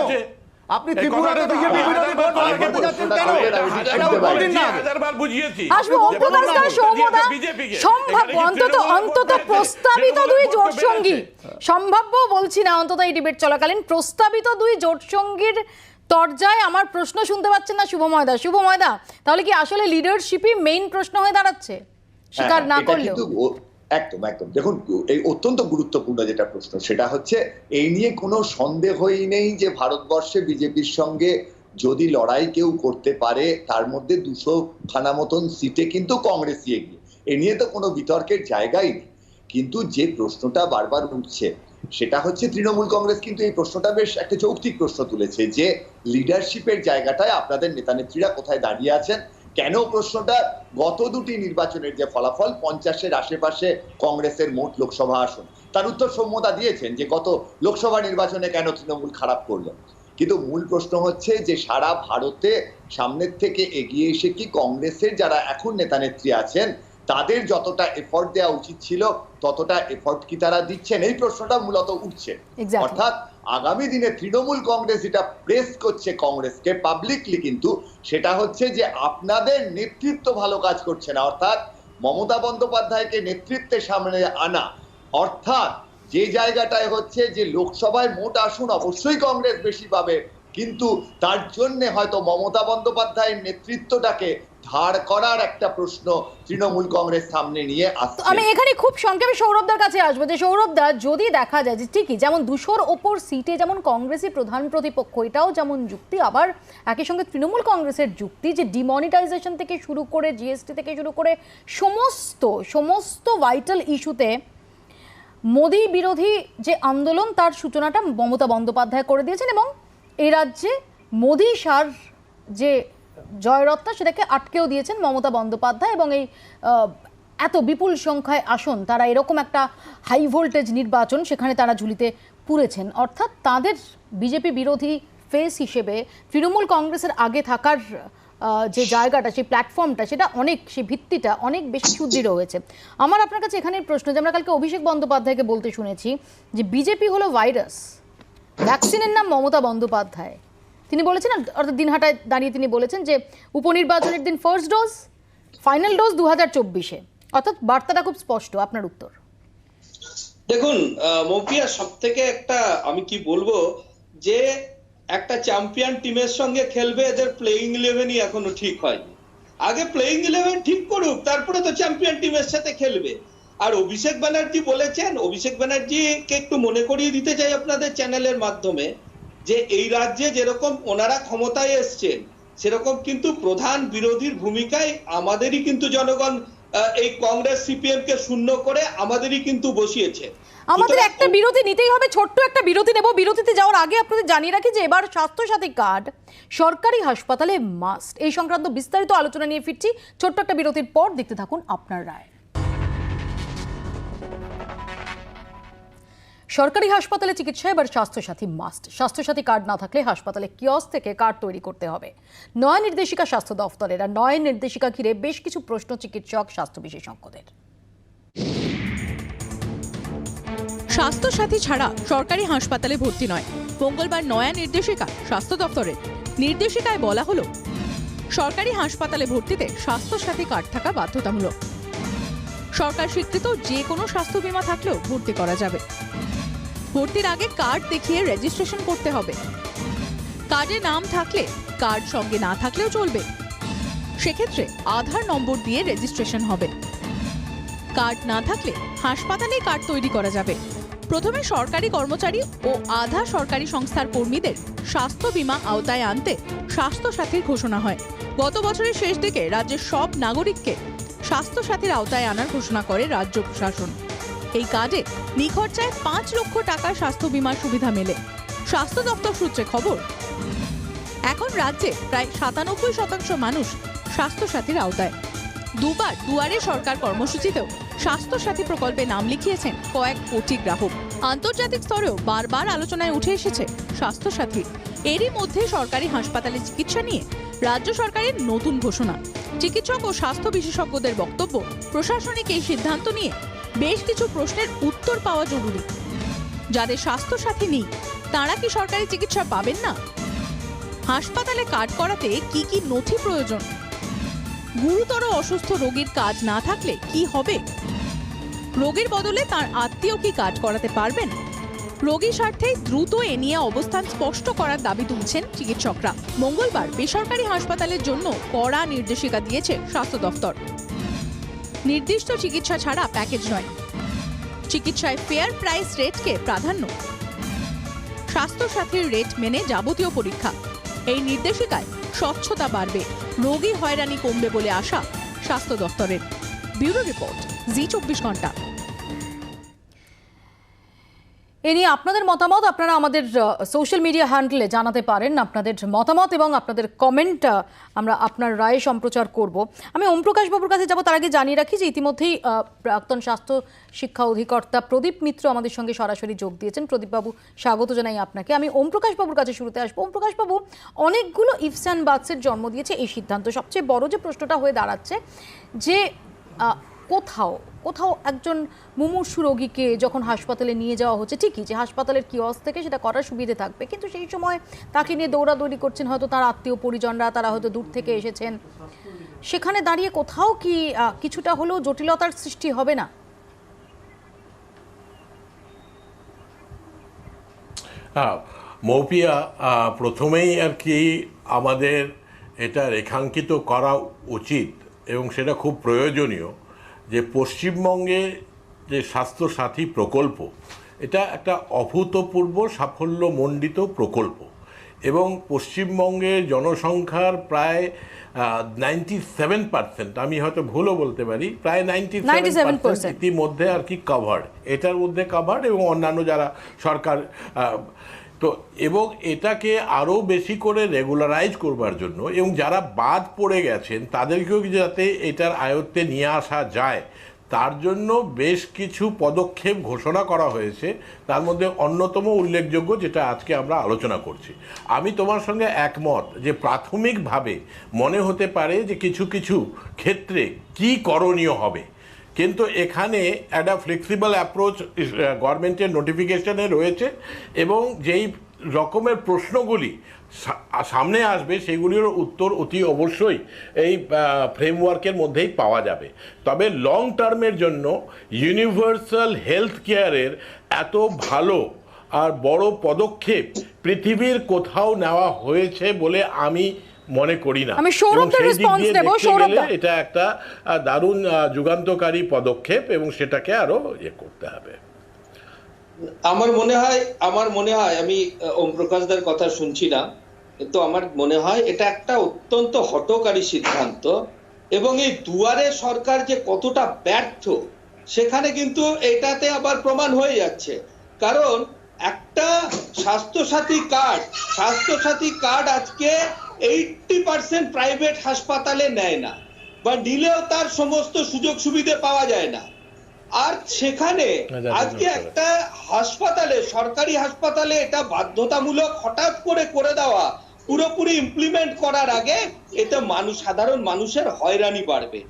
আপনি ত্রিপুরাতে বিজেপি বিরোধী ভোট ভাগ করতে যাচ্ছেন কেন? এটা উত্তর দিন না। হাজারবার বুঝিয়েছি। আসবো, ওমপ্রকাশ দা, সৌম্যদা। সম্ভাব্য অন্তত প্রস্তাবিত দুই জোট সঙ্গী, সম্ভাব্য বলছি না, অন্তত এই ডিবেট চলাকালীন প্রস্তাবিত দুই জোট সঙ্গীর তরজায় আমার প্রশ্ন শুনতে পাচ্ছেন না শুভময় দা। শুভময় দা, তাহলে কি আসলে লিডারশিপই মেইন প্রশ্ন হয়ে দাঁড়াচ্ছে স্বীকার না এটা হ্যাঁ, করলেও? কিন্তু একদম একদম দেখুন, এই অত্যন্ত গুরুত্বপূর্ণ যেটা প্রশ্ন সেটা হচ্ছে এই নিয়ে কোনো সন্দেহই নেই যে ভারতবর্ষে বিজেপির সঙ্গে যদি লড়াই কেউ করতে পারে তার মধ্যে 200 মতন সিটে কিন্তু কংগ্রেসই এগিয়ে, এ নিয়ে তো কোনো বিতর্কের জায়গাই নেই। কিন্তু যে প্রশ্নটা বারবার উঠছে সেটা হচ্ছে তৃণমূল কংগ্রেস কিন্তু এই প্রশ্নটা বেশ একটা যৌক্তিক প্রশ্ন তুলেছে যে লিডারশিপের জায়গাটায় আপনাদের নেতা নেত্রীরা কোথায় দাঁড়িয়ে আছেন। কেন প্রশ্নটা? গত দুটি নির্বাচনের যে ফলাফল 50-এর আশেপাশে কংগ্রেসের মোট লোকসভা আসন, তার উত্তর সৌম্যদা দিয়েছেন যে গত লোকসভা নির্বাচনে কেন তৃণমূল খারাপ করলো। কিন্তু মূল প্রশ্ন হচ্ছে যে সারা ভারতে সামনের থেকে এগিয়ে এসে কি কংগ্রেসের যারা এখন নেতা নেত্রী আছেন তাদের যতটা এফর্ট দেওয়া উচিত ছিল ততটা এফর্ট কি তারা দিচ্ছেন, এই প্রশ্নটা মূলত উঠছে। Exactly. অর্থাৎ আগামী দিনে তৃণমূল কংগ্রেস যেটা প্রেস করছে কংগ্রেসকে পাবলিকলি, কিন্তু সেটা হচ্ছে যে আপনাদের নেতৃত্ব ভালো কাজ করছে না, অর্থাৎ মমতা বন্দ্যোপাধ্যায়কে নেতৃত্বের সামনে আনা, অর্থাৎ যে জায়গাটায় হচ্ছে যে লোকসভায় মোট আসন অবশ্যই কংগ্রেস বেশি পাবে, কিন্তু তার জন্য হয়তো মমতা বন্দ্যোপাধ্যায়ের নেতৃত্বটাকে ধার করার একটা প্রশ্ন তৃণমূল কংগ্রেস সামনে নিয়ে তো আসছে। আমি এখানে খুব সংক্ষেপে সৌরভদার কাছে আসবো, যে সৌরভদা, যদি দেখা যায় যে ঠিকই যেমন 200-র ওপর সিটে যেমন কংগ্রেসই প্রধান প্রতিপক্ষ, এটাও যেমন যুক্তি, আবার একই সঙ্গে তৃণমূল কংগ্রেসের যুক্তি যে ডিমনিটাইজেশন থেকে শুরু করে জিএসটি থেকে শুরু করে সমস্ত ভাইটাল ইস্যুতে মোদি বিরোধী যে আন্দোলন তার সূচনাটা মমতা বন্দ্যোপাধ্যায় করে দিয়েছেন, এবং এই রাজ্যে মোদি সার যে জয়রত্না সেটাকে আটকেও দিয়েছেন মমতা বন্দ্যোপাধ্যায়, এবং এই এত বিপুল সংখ্যায় আসন তারা এরকম একটা হাই ভোল্টেজ নির্বাচন সেখানে তারা ঝুলিতে পুরেছেন। অর্থাৎ তাদের বিজেপি বিরোধী ফেস হিসেবে তৃণমূল কংগ্রেসের আগে থাকার যে জায়গাটা, সেই প্ল্যাটফর্মটা, সেটা অনেক, সেই ভিত্তিটা অনেক বেশি সুদৃঢ় হয়েছে। আমার আপনার কাছে এখানের প্রশ্ন, যে আমরা কালকে অভিষেক বন্দ্যোপাধ্যায়কে বলতে শুনেছি যে বিজেপি হলো ভাইরাস, ভ্যাকসিনের নাম মমতা বন্দ্যোপাধ্যায়। তিনি বলেছেন, অর্থাৎ দিনহাটায় দাঁড়িয়ে তিনি বলেছেন যে উপনির্বাচনের দিন ফার্স্ট ডোজ, ফাইনাল ডোজ 2024-এ, অর্থাৎ বার্তাটা খুব স্পষ্ট। আপনার উত্তর? দেখুন মৌপিয়া, সব থেকে একটা আমি কি বলবো, যে একটা চ্যাম্পিয়ন টিমের সঙ্গে খেলবে, এদের প্লেইং ইলেভেনই এখনো ঠিক হয়নি। আগে প্লেইং ইলেভেন ঠিক করুক, তারপরে তো চ্যাম্পিয়ন টিমের সাথে খেলবে। আর অভিষেক ব্যানার্জি বলেছেন, অভিষেক ব্যানার্জিকে একটু মনে করিয়ে দিতে চাই আপনাদের চ্যানেলের মাধ্যমে, যে এই রাজ্যে যেরকম ওনারা ক্ষমতায় এসছেন সেরকম কিন্তু প্রধান বিরোধীর ভূমিকায় আমাদেরই কিন্তু জনগণ এই কংগ্রেস সিপিএম কে শূন্য করে আমাদেরই কিন্তু বসিয়েছে। আমাদের একটা বিরতি নিতেই হবে, ছোট্ট একটা বিরতি নেব। বিরতিতে যাওয়ার আগে আপনাদের জানিয়ে রাখি যে এবার স্বাস্থ্যসাথী কার্ড সরকারি হাসপাতালে মাস্ট, এই সংক্রান্ত বিস্তারিত আলোচনা নিয়ে ফিরছি ছোট্ট একটা বিরতির পর। দেখতে থাকুন আপনার রায়। সরকারি হাসপাতালে চিকিৎসা এবার স্বাস্থ্যসাথী মাস্ট। স্বাস্থ্যসাথী কার্ড না থাকলে হাসপাতালে কিয়স্ক থেকে কার্ড তৈরি করতে হবে। নয়া নির্দেশিকা স্বাস্থ্য দফতরের, আর নয়া নির্দেশিকা ঘিরে বেশ কিছু প্রশ্ন চিকিৎসক স্বাস্থ্য বিশেষজ্ঞদের। স্বাস্থ্যসাথী ছাড়া সরকারি হাসপাতালে ভর্তি নয়। মঙ্গলবার নয়া নির্দেশিকা স্বাস্থ্য দপ্তরের নির্দেশিকায় বলা হলো, সরকারি হাসপাতালে ভর্তিতে স্বাস্থ্যসাথী কার্ড থাকা বাধ্যতামূলক। সরকার স্বীকৃত যে কোনো স্বাস্থ্য বীমা থাকলেও ভর্তি করা যাবে। ভর্তির আগে কার্ড দেখিয়ে রেজিস্ট্রেশন করতে হবে। কার্ডে নাম থাকলে কার্ড সঙ্গে না থাকলেও চলবে। সেক্ষেত্রে আধার নম্বর দিয়ে রেজিস্ট্রেশন হবে। কার্ড না থাকলে হাসপাতালেই কার্ড তৈরি করা যাবে। প্রথমে সরকারি কর্মচারী ও আধা সরকারি সংস্থার কর্মীদের স্বাস্থ্য বীমা আওতায় আনতে স্বাস্থ্যসাথীর ঘোষণা হয়। গত বছরের শেষ দিকে রাজ্যের সব নাগরিককে স্বাস্থ্যসাথীর আওতায় আনার ঘোষণা করে রাজ্য প্রশাসন। এই কার্ডে নিখরচায় 5 লক্ষ টাকার স্বাস্থ্য বীমার সুবিধা মেলে। স্বাস্থ্য দপ্তর সূত্রে খবর, এখন রাজ্যে প্রায় 97% মানুষ স্বাস্থ্যসাথীর আওতায়। দুবার দুয়ারে সরকার কর্মসূচিতেও স্বাস্থ্যসাথী প্রকল্পে নাম লিখিয়েছেন কয়েক কোটি গ্রাহক। আন্তর্জাতিক স্তরেও বারবার আলোচনায় উঠে এসেছে স্বাস্থ্যসাথী। এরই মধ্যে সরকারি হাসপাতালে চিকিৎসা নিয়ে রাজ্য সরকারের নতুন ঘোষণা। চিকিৎসক ও স্বাস্থ্য বিশেষজ্ঞদের বক্তব্য, প্রশাসনিক এই সিদ্ধান্ত নিয়ে বেশ কিছু প্রশ্নের উত্তর পাওয়া জরুরি। যাদের স্বাস্থ্যসাথী নেই তারা কি সরকারি চিকিৎসা পাবেন না? হাসপাতালে কার্ড করাতে কি কি নথি প্রয়োজন? গুরুতর অসুস্থ রোগীর কাজ না থাকলে কি হবে? রোগীর বদলে তার আত্মীয় কি কাজ করাতে পারবেন? রোগীর স্বার্থে দ্রুত এ নিয়ে অবস্থান স্পষ্ট করার দাবি তুলছেন চিকিৎসকরা। মঙ্গলবার বেসরকারি হাসপাতালের জন্য কড়া নির্দেশিকা দিয়েছে স্বাস্থ্য দপ্তর। নির্দিষ্ট চিকিৎসা ছাড়া প্যাকেজ নয়, চিকিৎসায় ফেয়ার প্রাইস রেটকে প্রাধান্য, স্বাস্থ্যসাথীর রেট মেনে যাবতীয় পরীক্ষা। এই নির্দেশিকায় স্বচ্ছতা বাড়বে, রোগী হয়রানি কমবে বলে আশা স্বাস্থ্য দপ্তরের। ব্যুরো রিপোর্ট, জি24 ঘন্টা। এ নিয়ে আপনাদের মতামত আপনারা আমাদের সোশ্যাল মিডিয়া হ্যান্ডেলে জানাতে পারেন। আপনাদের মতামত এবং আপনাদের কমেন্ট আমরা আপনার রায়ে সম্প্রচার করব। আমি ওমপ্রকাশ বাবুর কাছে যাব, তার আগে জানিয়ে রাখি যে ইতিমধ্যেই প্রাক্তন স্বাস্থ্য শিক্ষা অধিকর্তা প্রদীপ মিত্র আমাদের সঙ্গে সরাসরি যোগ দিয়েছেন। প্রদীপ বাবু, স্বাগত জানাই আপনাকে। আমি ওমপ্রকাশ বাবুর কাছে শুরুতে আসবো। ওমপ্রকাশ বাবু, অনেকগুলো ইফস অ্যান্ড বাটসের জন্ম দিয়েছে এই সিদ্ধান্ত। সবচেয়ে বড় যে প্রশ্নটা হয়ে দাঁড়াচ্ছে যে কোথাও একজন মুমূর্ষু রোগীকে যখন হাসপাতালে নিয়ে যাওয়া হচ্ছে, ঠিকই যে হাসপাতালের কিয়স্ক থেকে সেটা করার সুবিধে থাকবে, কিন্তু সেই সময় তাকে নিয়ে দৌড়াদৌড়ি করছেন হয়তো তার আত্মীয় পরিজনরা, তারা হয়তো দূর থেকে এসেছেন। সেখানে দাঁড়িয়ে কোথাও কি কিছুটা হলেও জটিলতার সৃষ্টি হবে না? মৌপিয়া, প্রথমেই আর কি আমাদের এটা রেখাঙ্কিত করা উচিত এবং সেটা খুব প্রয়োজনীয় যে পশ্চিমবঙ্গে যে স্বাস্থ্যসাথী প্রকল্প, এটা একটা অভূতপূর্ব সাফল্যমণ্ডিত প্রকল্প এবং পশ্চিমবঙ্গের জনসংখ্যার প্রায় 97%, আমি হয়তো ভুলও বলতে পারি, প্রায় 97% ইতিমধ্যে আর কি কাভার্ড, এটার মধ্যে কাভার্ড এবং অন্যান্য যারা সরকার তো, এবং এটাকে আরও বেশি করে রেগুলারাইজ করবার জন্য এবং যারা বাদ পড়ে গেছেন তাদেরকেও যাতে এটার আয়ত্তে নিয়ে আসা যায় তার জন্য বেশ কিছু পদক্ষেপ ঘোষণা করা হয়েছে। তার মধ্যে অন্যতম উল্লেখযোগ্য যেটা আজকে আমরা আলোচনা করছি। আমি তোমার সঙ্গে একমত যে প্রাথমিকভাবে মনে হতে পারে যে কিছু কিছু ক্ষেত্রে কি করণীয় হবে, কিন্তু এখানে একটা ফ্লেক্সিবল অ্যাপ্রোচ গভর্নমেন্টের নোটিফিকেশনে রয়েছে এবং যেই রকমের প্রশ্নগুলি সামনে আসবে সেগুলির উত্তর অতি অবশ্যই এই ফ্রেমওয়ার্কের মধ্যেই পাওয়া যাবে। তবে লং টার্মের জন্য ইউনিভার্সাল হেলথ কেয়ারের এত ভালো আর বড় পদক্ষেপ পৃথিবীর কোথাও নেওয়া হয়েছে বলে আমি মনে করি না। এটা একটা দারুণ যুগান্তকারী পদক্ষেপ এবং সেটাকে আরো করতে হবে। আমার মনে হয় আমি ওমপ্রকাশদার কথা শুনছিলাম, কিন্তু আমার মনে হয় এটা একটা অত্যন্ত হঠকারী সিদ্ধান্ত এবং এই দুয়ারে সরকার যে কতটা ব্যর্থ সেখানে কিন্তু এটাতে আবার প্রমাণ হয়ে যাচ্ছে। কারণ একটা স্বাস্থ্যসাথী কার্ড আজকে 80% প্রাইভেট হাসপাতালে নেয় না, বা নিলেও তার সমস্ত সুযোগ সুবিধা পাওয়া যায় না। আর সেখানে আজকে একটা হাসপাতালে, সরকারি হাসপাতালে এটা বাধ্যতামূলক হঠাৎ করে দেওয়া, পুরোপুরি ইমপ্লিমেন্ট করার আগে এতে সাধারণ মানুষের হয়রানি বাড়বে।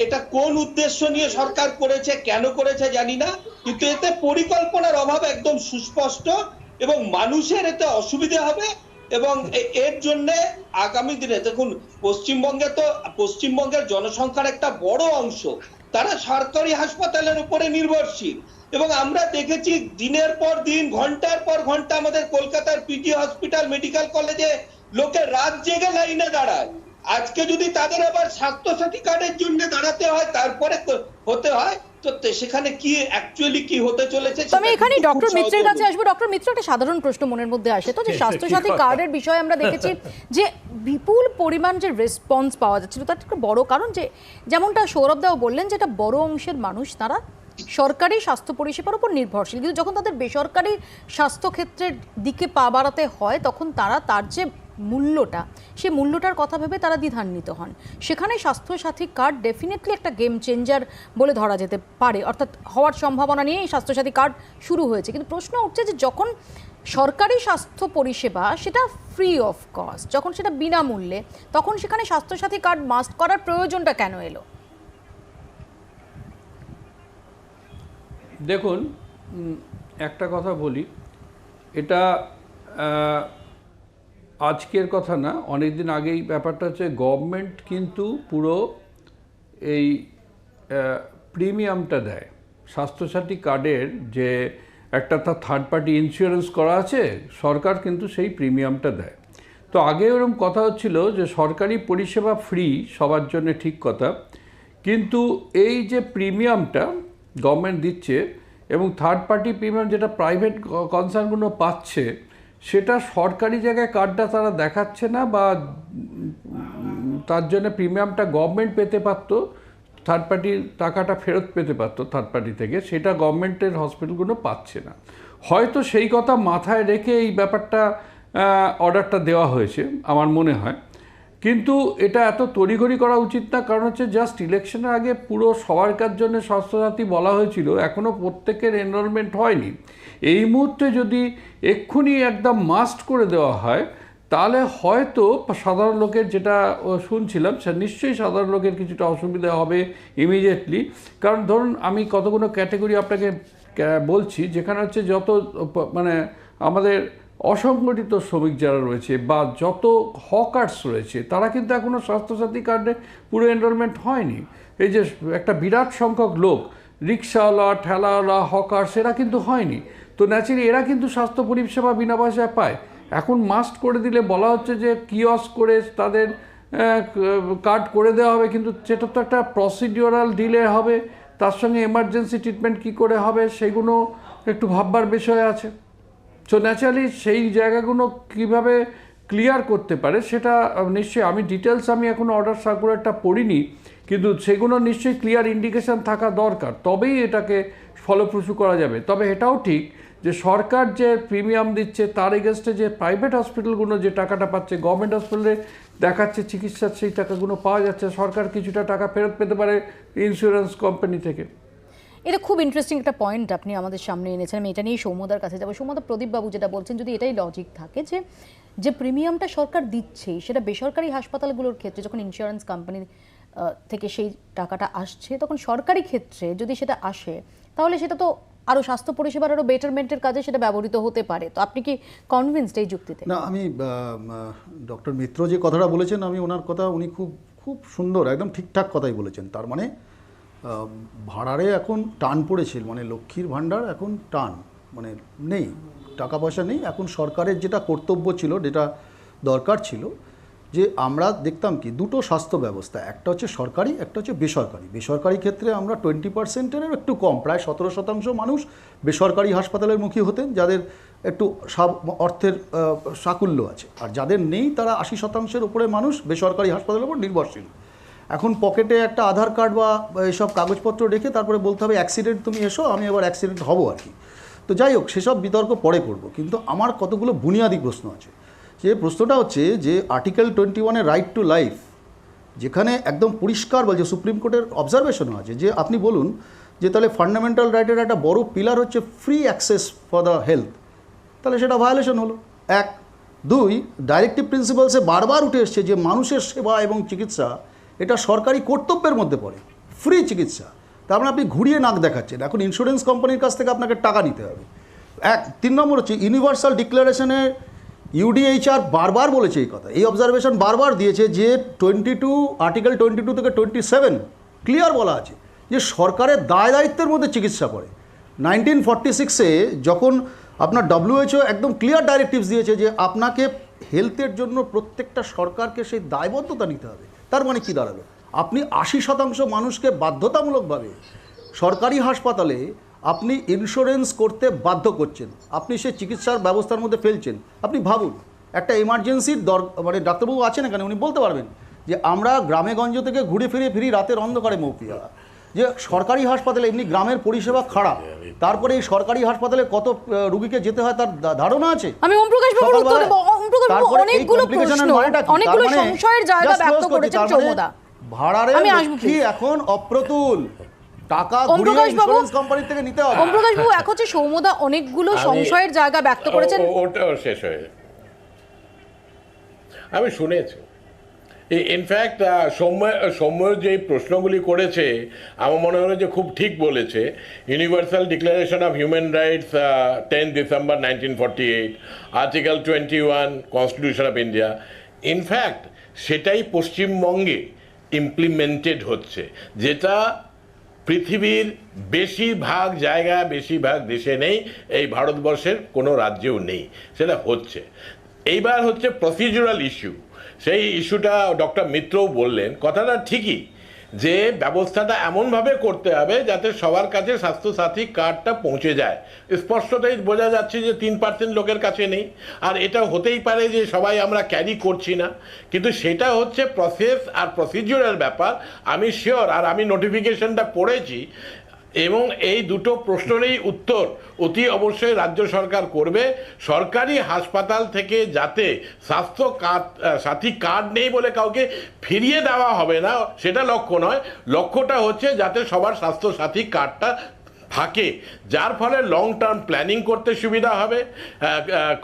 এটা কোন উদ্দেশ্য নিয়ে সরকার করেছে, কেন করেছে জানি না, কিন্তু এতে পরিকল্পনার অভাব একদম সুস্পষ্ট এবং মানুষের এতে অসুবিধা হবে। এবং এর জন্য আগামী দিনে দেখুন, পশ্চিমবঙ্গের জনসংখ্যার একটা বড় অংশ তারা সরকারি হাসপাতালের উপরে নির্ভরশীল, এবং আমরা দেখেছি দিনের পর দিন, ঘন্টার পর ঘন্টা আমাদের কলকাতার পিজি হসপিটাল, মেডিকেল কলেজে লোকের রাত জেগে লাইনে দাঁড়ায়। আজকে যদি তাদের আবার স্বাস্থ্যসাথী কার্ডের জন্য দাঁড়াতে হয়, তারপরে হতে হয়, তো সেখানে কি অ্যাকচুয়ালি কি হতে চলেছে। আমি এখানে ডক্টর মিত্রের কাছে আসবো। ডক্টর মিত্র, একটা সাধারণ প্রশ্ন মনের মধ্যে আসে তো, যে স্বাস্থ্যসাথী কার্ডের বিষয়ে আমরা দেখেছি যে বিপুল পরিমাণ যে রেসপন্স পাওয়া যাচ্ছিল, তার একটা বড় কারণ যে যেমনটা সৌরভ দাও বললেন, যে একটা বড় অংশের মানুষ তারা সরকারি স্বাস্থ্য পরিষেবার উপর নির্ভরশীল, কিন্তু যখন তাদের বেসরকারি স্বাস্থ্যক্ষেত্রের দিকে পা বাড়াতে হয় তখন তারা তার যে মূল্যটা, সেই মূল্যটার কথা ভেবে তারা দ্বিধান্বিত হন। সেখানে স্বাস্থ্যসাথী কার্ড ডেফিনেটলি একটা গেম চেঞ্জার বলে ধরা যেতে পারে, অর্থাৎ হওয়ার সম্ভাবনা নিয়ে এই স্বাস্থ্যসাথী কার্ড শুরু হয়েছে। কিন্তু প্রশ্ন উঠছে যে যখন সরকারি স্বাস্থ্য পরিষেবা সেটা ফ্রি অফ কস্ট, যখন সেটা বিনামূল্যে, তখন সেখানে স্বাস্থ্যসাথী কার্ড মাস্ট করার প্রয়োজনটা কেন এলো? দেখুন, একটা কথা বলি, এটা আজকের কথা না, অনেক দিন আগেই ব্যাপারটা হচ্ছে গভর্নমেন্ট কিন্তু পুরো এই প্রিমিয়ামটা দেয় স্বাস্থ্যসাথী কার্ডের, যে একটা তার থার্ড পার্টি ইন্স্যুরেন্স করা আছে, সরকার কিন্তু সেই প্রিমিয়ামটা দেয়। তো আগে ওরকম কথা হচ্ছিল যে সরকারি পরিষেবা ফ্রি সবার জন্য, ঠিক কথা, কিন্তু এই যে প্রিমিয়ামটা গভর্নমেন্ট দিচ্ছে এবং থার্ড পার্টি প্রিমিয়াম যেটা প্রাইভেট কনসার্নগুলো পাচ্ছে, সেটা সরকারি জায়গায় কার্ডটা তারা দেখাচ্ছে না, বা তার জন্য প্রিমিয়ামটা গভর্নমেন্ট পেতে পারতো, থার্ড পার্টির টাকাটা ফেরত পেতে পারতো থার্ড পার্টি থেকে, সেটা গভর্নমেন্টের হসপিটালগুলো পাচ্ছে না। হয়তো সেই কথা মাথায় রেখে এই ব্যাপারটা অর্ডারটা দেওয়া হয়েছে আমার মনে হয়, কিন্তু এটা এত তড়িঘড়ি করা উচিত না। কারণ হচ্ছে জাস্ট ইলেকশনের আগে পুরো সবারকার জন্য স্বাস্থ্যসাথী বলা হয়েছিল, এখনও প্রত্যেকের এনরোলমেন্ট হয়নি। এই মুহূর্তে যদি এক্ষুনি একদম মাস্ট করে দেওয়া হয়, তাহলে হয়তো সাধারণ লোকের, যেটা শুনছিলাম, সে নিশ্চয়ই সাধারণ লোকের কিছুটা অসুবিধা হবে ইমিডিয়েটলি। কারণ ধরুন আমি কতগুলো ক্যাটেগরি আপনাকে বলছি, যেখানে হচ্ছে যত মানে আমাদের অসংগঠিত শ্রমিক যারা রয়েছে বা যত হকার্স রয়েছে, তারা কিন্তু এখনও স্বাস্থ্যসাথী কার্ডে পুরো এনরোলমেন্ট হয়নি। এই যে একটা বিরাট সংখ্যক লোক, রিক্সাওয়ালা, ঠেলাওয়ালা, হকার্স, এরা কিন্তু হয়নি। তো ন্যাচারালি এরা কিন্তু স্বাস্থ্য পরিষেবা বিনা পয়সায় পায়। এখন মাস্ট করে দিলে বলা হচ্ছে যে কিয়স্ক করে তাদের কার্ড করে দেওয়া হবে, কিন্তু সেটা তো একটা প্রসিডিওরাল ডিলে হবে, তার সঙ্গে এমার্জেন্সি ট্রিটমেন্ট কী করে হবে সেগুলো একটু ভাববার বিষয় আছে। সো ন্যাচারালি সেই জায়গাগুলো কীভাবে ক্লিয়ার করতে পারে সেটা নিশ্চয়ই, আমি ডিটেলস আমি এখনও অর্ডার সার্কুলারটা পড়িনি, কিন্তু সেগুলো নিশ্চয়ই ক্লিয়ার ইন্ডিকেশন থাকা দরকার, তবেই এটাকে ফলপ্রসূ করা যাবে। তবে এটাও ঠিক যে সরকার যে প্রিমিয়াম দিচ্ছে, তার এগেনস্টে যে প্রাইভেট হসপিটালগুলো যে টাকাটা পাচ্ছে, গভর্নমেন্ট হসপিটালে দেখাচ্ছে চিকিৎসার সেই টাকাগুলো পাওয়া যাচ্ছে, সরকার কিছুটা টাকা ফেরত পেতে পারে ইন্স্যুরেন্স কোম্পানি থেকে। এটা খুব ইন্টারেস্টিং একটা পয়েন্ট আপনি আমাদের সামনে এনেছেন। আমি এটা নিয়ে সৌম্যদার কাছে যাবো। সৌম্যদা, প্রদীপবাবু যেটা বলছেন, যদি এটাই লজিক থাকে যে প্রিমিয়ামটা সরকার দিচ্ছেই, সেটা বেসরকারি হাসপাতালগুলোর ক্ষেত্রে যখন ইন্স্যুরেন্স কোম্পানি থেকে সেই টাকাটা আসছে, তখন সরকারি ক্ষেত্রে যদি সেটা আসে, তাহলে সেটা তো আরও স্বাস্থ্য পরিষেবার আরও বেটারমেন্টের কাজে সেটা ব্যবহৃত হতে পারে। তো আপনি কি কনভিন্সড এই যুক্তিতে? না, আমি ডক্টর মিত্র যে কথাটা বলেছেন, আমি ওনার কথা, উনি খুব খুব সুন্দর, একদম ঠিকঠাক কথাই বলেছেন। তার মানে ভাড়ারে এখন টান পড়েছে, মানে লক্ষ্মীর ভাণ্ডার এখন টান, মানে নেই, টাকা পয়সা নেই। এখন সরকারের যেটা কর্তব্য ছিল, যেটা দরকার ছিল, যে আমরা দেখতাম কি দুটো স্বাস্থ্য ব্যবস্থা, একটা হচ্ছে সরকারি, একটা হচ্ছে বেসরকারি। বেসরকারি ক্ষেত্রে আমরা 20%-এরও একটু কম, প্রায় 17% মানুষ বেসরকারি হাসপাতালের মুখী হতেন, যাদের একটু অর্থের সাকুল্য আছে, আর যাদের নেই তারা 80%-এর উপরে মানুষ বেসরকারি হাসপাতালের উপর নির্ভরশীল। এখন পকেটে একটা আধার কার্ড বা এইসব কাগজপত্র রেখে তারপরে বলতে হবে অ্যাক্সিডেন্ট তুমি এসো, আমি আবার অ্যাক্সিডেন্ট হব আর কি। তো যাই হোক, সেসব বিতর্ক পরে করব, কিন্তু আমার কতগুলো বুনিয়াদি প্রশ্ন আছে। যে প্রশ্নটা হচ্ছে যে আর্টিকেল 21-এর রাইট টু লাইফ, যেখানে একদম পরিষ্কার বলছে, সুপ্রিম কোর্টের অবজারভেশনও আছে, যে আপনি বলুন যে তাহলে ফান্ডামেন্টাল রাইটের একটা বড় পিলার হচ্ছে free access for the health, তাহলে সেটা ভায়োলেশন হলো। 1, 2, ডাইরেক্টিভ প্রিন্সিপালসে বারবার উঠে এসছে যে মানুষের সেবা এবং চিকিৎসা এটা সরকারি কর্তব্যের মধ্যে পড়ে। ফ্রি চিকিৎসা, তার মানে আপনি ঘুরিয়ে নাক দেখাচ্ছেন। এখন ইন্স্যুরেন্স কোম্পানির কাছ থেকে আপনাকে টাকা নিতে হবে। 3 নম্বর হচ্ছে ইউনিভার্সাল ডিক্লারেশনে ইউডিএইচআর বারবার বলেছে এই কথা, এই অবজারভেশন বারবার দিয়েছে যে আর্টিকেল 22 থেকে 27 ক্লিয়ার বলা আছে যে সরকারের দায় দায়িত্বের মধ্যে চিকিৎসা পড়ে। 1946-এ যখন আপনার WHO একদম ক্লিয়ার ডাইরেক্টিভস দিয়েছে যে আপনাকে হেলথের জন্য প্রত্যেকটা সরকারকে সেই দায়বদ্ধতা নিতে হবে। তার মানে কি দাঁড়ালো? আপনি 80% মানুষকে বাধ্যতামূলকভাবে সরকারি হাসপাতালে আপনি ইন্স্যুরেন্স করতে বাধ্য করছেন, আপনি সেই চিকিৎসার ব্যবস্থার মধ্যে ফেলছেন। আপনি ভাবুন, একটা এমার্জেন্সির মানে ডাক্তারবাবু আছেন এখানে, উনি বলতে পারবেন যে আমরা গ্রামে গঞ্জ থেকে ঘুরে ফিরি রাতের অন্ধকারে মৌপিয়া, যে সরকারি হাসপাতালে এমনি গ্রামের পরিষেবা খারাপ, তারপরে এই সরকারি হাসপাতালে কত রুগীকে যেতে হয় তার ধারণা আছে? আমি ওমপ্রকাশ বাবুর উত্তর দেব। ওমপ্রকাশ বাবু অনেকগুলো প্রশ্ন, অনেকগুলো সংশয়ের জায়গা ব্যক্ত করেছেন সৌম্যদা। ভাড়ারে কি এখন অপ্রতুল টাকা ঘুরিয়ে ইন্স্যুরেন্স কোম্পানি থেকে নিতে হবে। ওমপ্রকাশ বাবু, এখন হচ্ছে সৌম্যদা অনেকগুলো সংশয়ের জায়গা ব্যক্ত করেছেন। ওটা শেষ হয়ে আমি শুনেছি। ইনফ্যাক্ট সৌম্য যে প্রশ্নগুলি করেছে আমার মনে হলো যে খুব ঠিক বলেছে। Universal declaration of human rights 10 December 1948, article 21 constitution of India, in fact সেটাই পশ্চিমবঙ্গে ইমপ্লিমেন্টেড হচ্ছে, যেটা পৃথিবীর বেশিরভাগ জায়গায় বেশিরভাগ দেশে নেই, এই ভারতবর্ষের কোনো রাজ্যেও নেই, সেটা হচ্ছে। এইবার হচ্ছে প্রসিডিউরাল ইস্যু। সেই ইস্যুটা ডক্টর মিত্রও বললেন, কথাটা ঠিকই যে ব্যবস্থাটা এমনভাবে করতে হবে যাতে সবার কাছে স্বাস্থ্যসাথী কার্ডটা পৌঁছে যায়। স্পষ্টতই বোঝা যাচ্ছে যে 3% লোকের কাছে নেই, আর এটা হতেই পারে যে সবাই আমরা ক্যারি করছি না, কিন্তু সেটা হচ্ছে প্রসেস আর প্রসিডিউরাল ব্যাপার। আমি শিওর, আর আমি নোটিফিকেশনটা পড়েছি, এবং এই দুটো প্রশ্নেরই উত্তর অতি অবশ্যই রাজ্য সরকার করবে। সরকারি হাসপাতাল থেকে যাতে স্বাস্থ্য সাথী কার্ড নেই বলে কাউকে ফিরিয়ে দেওয়া হবে না, সেটা লক্ষ্য নয়। লক্ষ্যটা হচ্ছে যাতে সবার স্বাস্থ্য সাথী কার্ডটা থাকে, যার ফলে লং টার্ম প্ল্যানিং করতে সুবিধা হবে,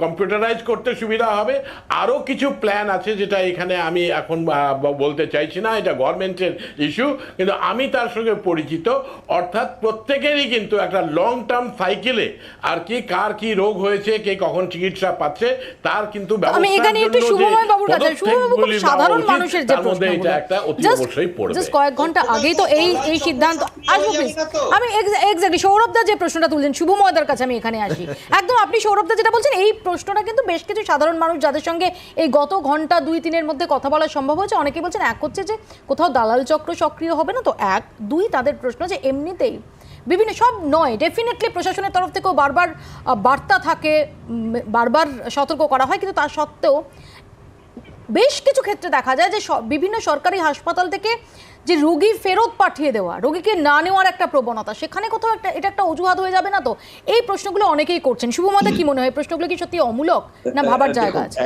কম্পিউটারাইজ করতে সুবিধা হবে। আরও কিছু প্ল্যান আছে যেটা এখানে আমি এখন বলতে চাইছি না, এটা গভর্নমেন্টের ইস্যু, কিন্তু আমি তার সঙ্গে পরিচিত। অর্থাৎ প্রত্যেকেরই কিন্তু একটা লং টার্ম সাইকেলে আর কি কার কি রোগ হয়েছে, কে কখন চিকিৎসা পাচ্ছে, তার কিন্তু সাধারণ মানুষের যে কয়েক ঘন্টা আগেই তো এই সিদ্ধান্ত আসবো। আমি এক্স্যাক্টলি সৌরভদা যে প্রশ্নটা তুলছেন, শুভময়দার কাছে আমি এখানে আসি। একদম আপনি সৌরভদা যেটা বলছেন, এই প্রশ্নটা কিন্তু বেশ কিছু সাধারণ মানুষ যাদের সঙ্গে এই গত ঘন্টা 2-3-এর মধ্যে কথা বলা সম্ভব হয়েছে, অনেকেই বলছেন এক হচ্ছে যে কোথাও দালাল চক্র সক্রিয় হবে না, তো 1-2 তাদের প্রশ্ন যে এমনিতেই বিভিন্ন সব নয়, ডেফিনেটলি প্রশাসনের তরফ থেকেও বারবার বার্তা থাকে, বারবার সতর্ক করা হয়, কিন্তু তা সত্ত্বেও বেশ কিছু ক্ষেত্রে দেখা যায় যে বিভিন্ন সরকারি হাসপাতাল থেকে যে রোগী ফেরত পাঠিয়ে দেওয়া, রোগীকে না নেওয়ার একটা প্রবণতা, সেখানে কোথাও এটা একটা অজুহাত হয়ে যাবে না? তো এই প্রশ্নগুলো অনেকেই করছেন। শুভমতা, কি মনে হয় প্রশ্নগুলো কি সত্যি অমূলক না ভাবার জায়গা আছে?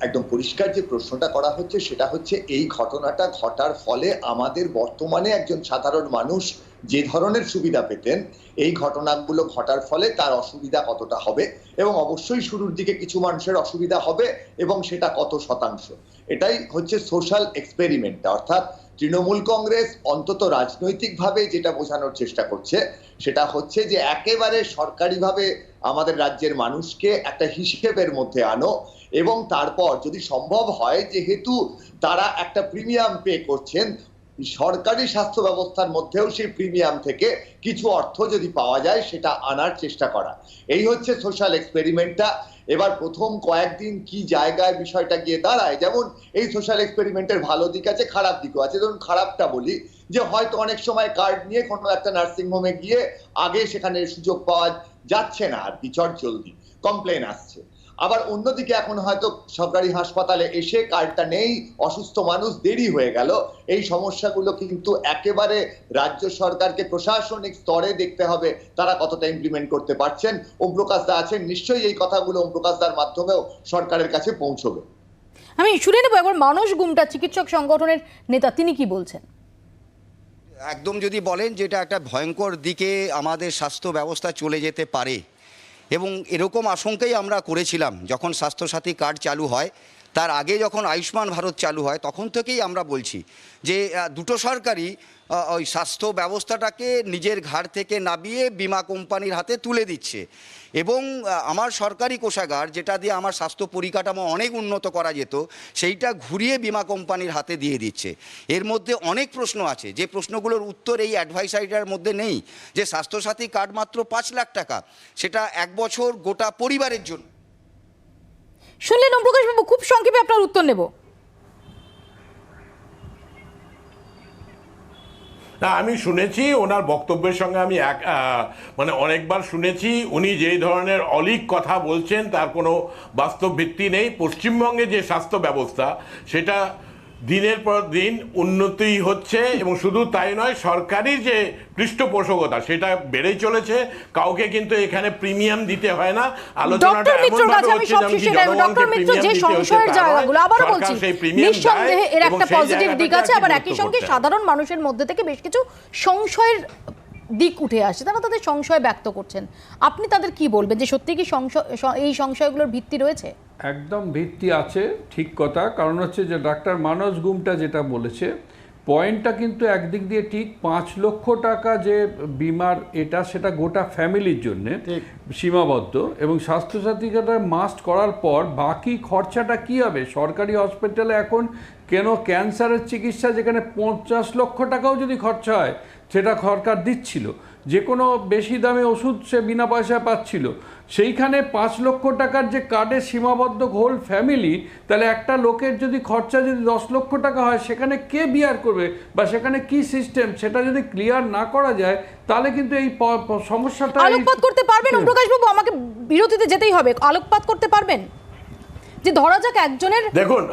একদম পরিষ্কার যে প্রশ্নটা করা হচ্ছে সেটা হচ্ছে এই ঘটনাটা ঘটার ফলে আমাদের বর্তমানে একজন সাধারণ মানুষ যে ধরনের সুবিধা পেতেন, এই ঘটনাগুলো ঘটার ফলে তার অসুবিধা কতটা হবে, এবং অবশ্যই শুরুর দিকে কিছু মানুষের অসুবিধা হবে, এবং সেটা কত শতাংশ। এটাই হচ্ছে সোশ্যাল এক্সপেরিমেন্ট। অর্থাৎ তৃণমূল কংগ্রেস অন্তত রাজনৈতিকভাবে যেটা বোঝানোর চেষ্টা করছে সেটা হচ্ছে যে একেবারে সরকারিভাবে আমাদের রাজ্যের মানুষকে একটা হিসেবের মধ্যে আনো, এবং তারপর যদি সম্ভব হয়, যেহেতু তারা একটা প্রিমিয়াম পে করছেন, সরকারি স্বাস্থ্য ব্যবস্থার মধ্যেও সেই প্রিমিয়াম থেকে কিছু অর্থ যদি পাওয়া যায় সেটা আনার চেষ্টা করা। এই হচ্ছে সোশ্যাল এক্সপেরিমেন্টটা। এবার প্রথম কয়েকদিন কি জায়গায় বিষয়টা গিয়ে দাঁড়ায়, যেমন এই সোশ্যাল এক্সপেরিমেন্টের ভালো দিক আছে, খারাপ দিকও আছে। ধরুন খারাপটা বলি, যে হয়তো অনেক সময় কার্ড নিয়ে কোনো একটা নার্সিং হোমে গিয়ে আগে সেখানে সুযোগ পাওয়া যাচ্ছে না, আর বিচার জলদি কমপ্লেন আসছে। আবার অন্যদিকে এখন হয়তো সরকারি হাসপাতালে এসে কার্ডটা নেই, অসুস্থ মানুষ, দেরি হয়ে গেল। এই সমস্যাগুলো কিন্তু একেবারে রাজ্য সরকারকে প্রশাসনিক স্তরে দেখতে হবে তারা কতটা ইমপ্লিমেন্ট করতে পারছেন। ওমপ্রকাশ দা আছেন, নিশ্চয়ই এই কথাগুলো ওমপ্রকাশ দার মাধ্যমেও সরকারের কাছে পৌঁছবে। আমি শুনে নেব একবার মানস গুমটা, চিকিৎসক সংগঠনের নেতা, তিনি কি বলছেন। একদম যদি বলেন যে এটা একটা ভয়ঙ্কর দিকে আমাদের স্বাস্থ্য ব্যবস্থা চলে যেতে পারে, এবং এরকম আশঙ্কাই আমরা করেছিলাম যখন স্বাস্থ্যসাথী কার্ড চালু হয়, তার আগে যখন আয়ুষ্মান ভারত চালু হয় তখন থেকেই আমরা বলছি যে দুটো সরকারই ওই স্বাস্থ্য ব্যবস্থাটাকে নিজের ঘাড় থেকে নামিয়ে বিমা কোম্পানির হাতে তুলে দিচ্ছে এবং আমার সরকারি কোষাগার যেটা দিয়ে আমার স্বাস্থ্য পরিকাঠামো অনেক উন্নত করা যেত সেইটা ঘুরিয়ে বিমা কোম্পানির হাতে দিয়ে দিচ্ছে। এর মধ্যে অনেক প্রশ্ন আছে যে প্রশ্নগুলোর উত্তর এই অ্যাডভাইসারিটার মধ্যে নেই, যে স্বাস্থ্যসাথী কার্ড মাত্র 5 লাখ টাকা, সেটা 1 বছর গোটা পরিবারের জন্য। শুনলেন ওমপ্রকাশ বাবু, খুব সংক্ষেপে আপনার উত্তর নেব। না, আমি শুনেছি ওনার বক্তব্যের সঙ্গে আমি মানে অনেকবার শুনেছি উনি যেই ধরনের অলীক কথা বলছেন তার কোনো বাস্তব ভিত্তি নেই। পশ্চিমবঙ্গে যে স্বাস্থ্য ব্যবস্থা সেটা দিনের পর দিন উন্নতি হচ্ছে এবং শুধু তাই নয়, সরকারি যে পৃষ্ঠপোষকতা সেটা বেড়েই চলেছে। কাউকে কিন্তু এখানে প্রিমিয়াম দিতে হয় না। আলোচনাটা এমন ভাবে হচ্ছে যেমন কি জনগণকে প্রিমিয়াম দিতে হচ্ছে, সরকার সেই প্রিমিয়াম নিঃসন্দেহে এর একটা দেয় পজিটিভ দিক আছে, আবার একই সঙ্গে সাধারণ মানুষের মধ্যে থেকে বেশ কিছু সংশয়ের দিক উঠে আসে, তারা তাদের সংশয় ব্যক্ত করছেন। আপনি তাদের কি বলবেন যে সত্যি কি এই সংশয়গুলোর ভিত্তি রয়েছে? একদম ভিত্তি আছে, ঠিক কথা। কারণ হচ্ছে যে ডাক্তার মানস গুমটা যেটা বলেছে, পয়েন্টটা কিন্তু একদিক দিয়ে ঠিক। 5 লক্ষ টাকা যে বিমার এটা সেটা গোটা ফ্যামিলির জন্যে সীমাবদ্ধ, এবং স্বাস্থ্যসাথী কার্ডটা মাস্ট করার পর বাকি খরচাটা কি হবে? সরকারি হসপিটালে এখন কেন ক্যান্সারের চিকিৎসা যেখানে 50 লক্ষ টাকাও যদি খরচা হয় সেটা সরকার দিচ্ছিল, যে কোনো বেশি দামে ওষুধ সে বিনা পয়সায় পাচ্ছিল, সেইখানে 5 লক্ষ টাকার যে কার্ডে সীমাবদ্ধ হোল ফ্যামিলি, তাহলে একটা লোকের যদি খরচা যদি 10 লক্ষ টাকা হয় সেখানে কে বিয়ার করবে বা সেখানে কি সিস্টেম, সেটা যদি ক্লিয়ার না করা যায় তাহলে কিন্তু এই সমস্যাটা আলোকপাত করতে পারবেন ওমপ্রকাশ বাবু? আমাকে বিরতিতে যেতেই হবে। আলোকপাত করতে পারবেন যে ধরা যাক একজনের দেখুন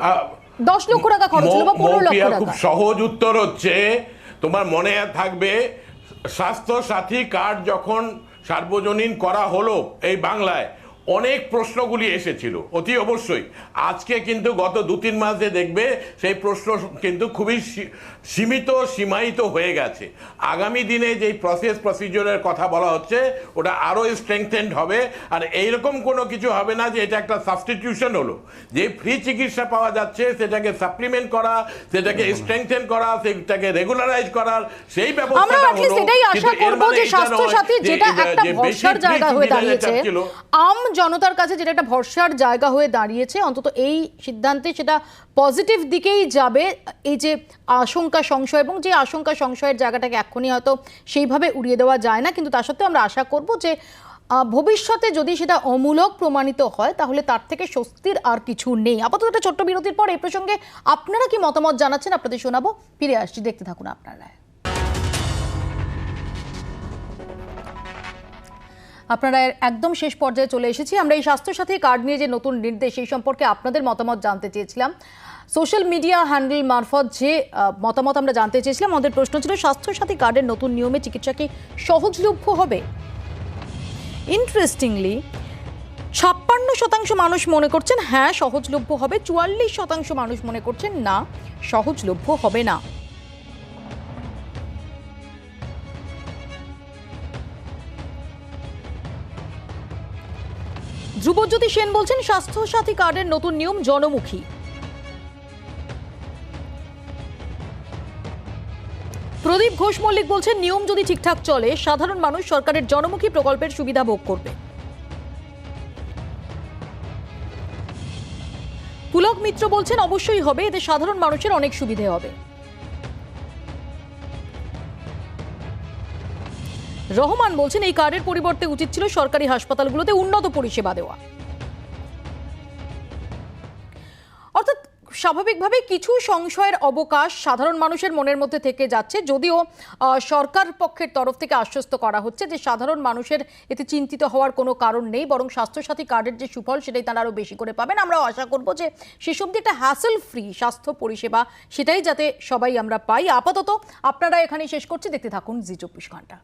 10 লক্ষ টাকা খরচ হলো বা 15 লক্ষ টাকা। খুব সহজ উত্তর হচ্ছে, তোমার মনে থাকবে স্বাস্থ্য সাথী কার্ড যখন সার্বজনীন করা হলো এই বাংলায়, অনেক প্রশ্নগুলি এসেছিল অতি অবশ্যই। আজকে কিন্তু গত 2-3 মাসে দেখবে সেই প্রশ্ন কিন্তু খুবই সীমায়িত হয়ে গেছে। আগামী দিনে যেই প্রসিডিওরের কথা বলা হচ্ছে ওটা আরও স্ট্রেংথেন্ড হবে। আর এইরকম কোনো কিছু হবে না যে এটা একটা সাবস্টিটিউশন হলো, যে ফ্রি চিকিৎসা পাওয়া যাচ্ছে সেটাকে সাপ্লিমেন্ট করা, সেটাকে স্ট্রেংথেন করা, সেটাকে রেগুলারাইজ করার সেই ব্যবস্থাটা হলো। এটাই আশা করব যে স্বাস্থ্যসাথী যেটা একটা ভরসার জায়গা হয়ে দাঁড়িয়েছে, আম জনতার কাছে যেটা একটা ভরসার জায়গা হয়ে দাঁড়িয়েছে, অন্তত এই সিদ্ধান্তে সেটা পজিটিভ দিকেই যাবে। এই যে আশঙ্কা সংশয়, এবং যে আশঙ্কা সংশয়ের জায়গাটাকে এখনই হয়তো সেইভাবে উড়িয়ে দেওয়া যায় না, কিন্তু তার সত্ত্বেও আমরা আশা করব যে ভবিষ্যতে যদি সেটা অমূলক প্রমাণিত হয় তাহলে তার থেকে স্বস্তির আর কিছু নেই। আপাতত একটা ছোট্ট বিরতির পর এই প্রসঙ্গে আপনারা কি মতামত জানাচ্ছেন আপনাদের শোনাবো। ফিরে আসছি, দেখতে থাকুন আপনারা। আপনারা একদম শেষ পর্যায়ে চলে এসেছি। আমরা এই স্বাস্থ্যসাথী কার্ড নিয়ে যে নতুন নির্দেশ এই সম্পর্কে আপনাদের মতামত জানতে চেয়েছিলাম। সোশ্যাল মিডিয়া হ্যান্ডেল মারফত যে মতামত আমরা জানতে চেয়েছিলাম, আমাদের প্রশ্ন ছিল স্বাস্থ্যসাথী কার্ডের নতুন নিয়মে চিকিৎসা কি সহজলভ্য হবে? ইন্টারেস্টিংলি 56% মানুষ মনে করছেন হ্যাঁ সহজলভ্য হবে, 44% মানুষ মনে করছেন না সহজলভ্য হবে না। ধ্রুবজ্যোতি সেন বলছেন স্বাস্থ্যসাথী কার্ডের নতুন নিয়ম জনমুখী। প্রদীপ ঘোষ মল্লিক বলছেন নিয়ম যদি ঠিকঠাক চলে সাধারণ মানুষ সরকারের জনমুখী প্রকল্পের সুবিধা ভোগ করবে। পুলক মিত্র বলছেন অবশ্যই হবে, এতে সাধারণ মানুষের অনেক সুবিধে হবে। রহমান বলছেন এই কার্ডের পরিবর্তে উচিত ছিল সরকারি হাসপাতালগুলোতে উন্নত পরিষেবা দেওয়া। অর্থাৎ স্বাভাবিকভাবে কিছু সংশয়ের অবকাশ সাধারণ মানুষের মনের মধ্যে থেকে যাচ্ছে, যদিও সরকার পক্ষের তরফ থেকে আশ্বস্ত করা হচ্ছে যে সাধারণ মানুষের এতে চিন্তিত হওয়ার কোনো কারণ নেই, বরং স্বাস্থ্যসাথী কার্ডের যে সুফল সেটাই তারা আরও বেশি করে পাবেন। আমরাও আশা করব যে সেসব দিয়ে একটা হ্যাসেল ফ্রি স্বাস্থ্য পরিষেবা সেটাই যাতে সবাই আমরা পাই। আপাতত আপনারা এখানেই শেষ করছি, দেখতে থাকুন জি 24 ঘন্টা।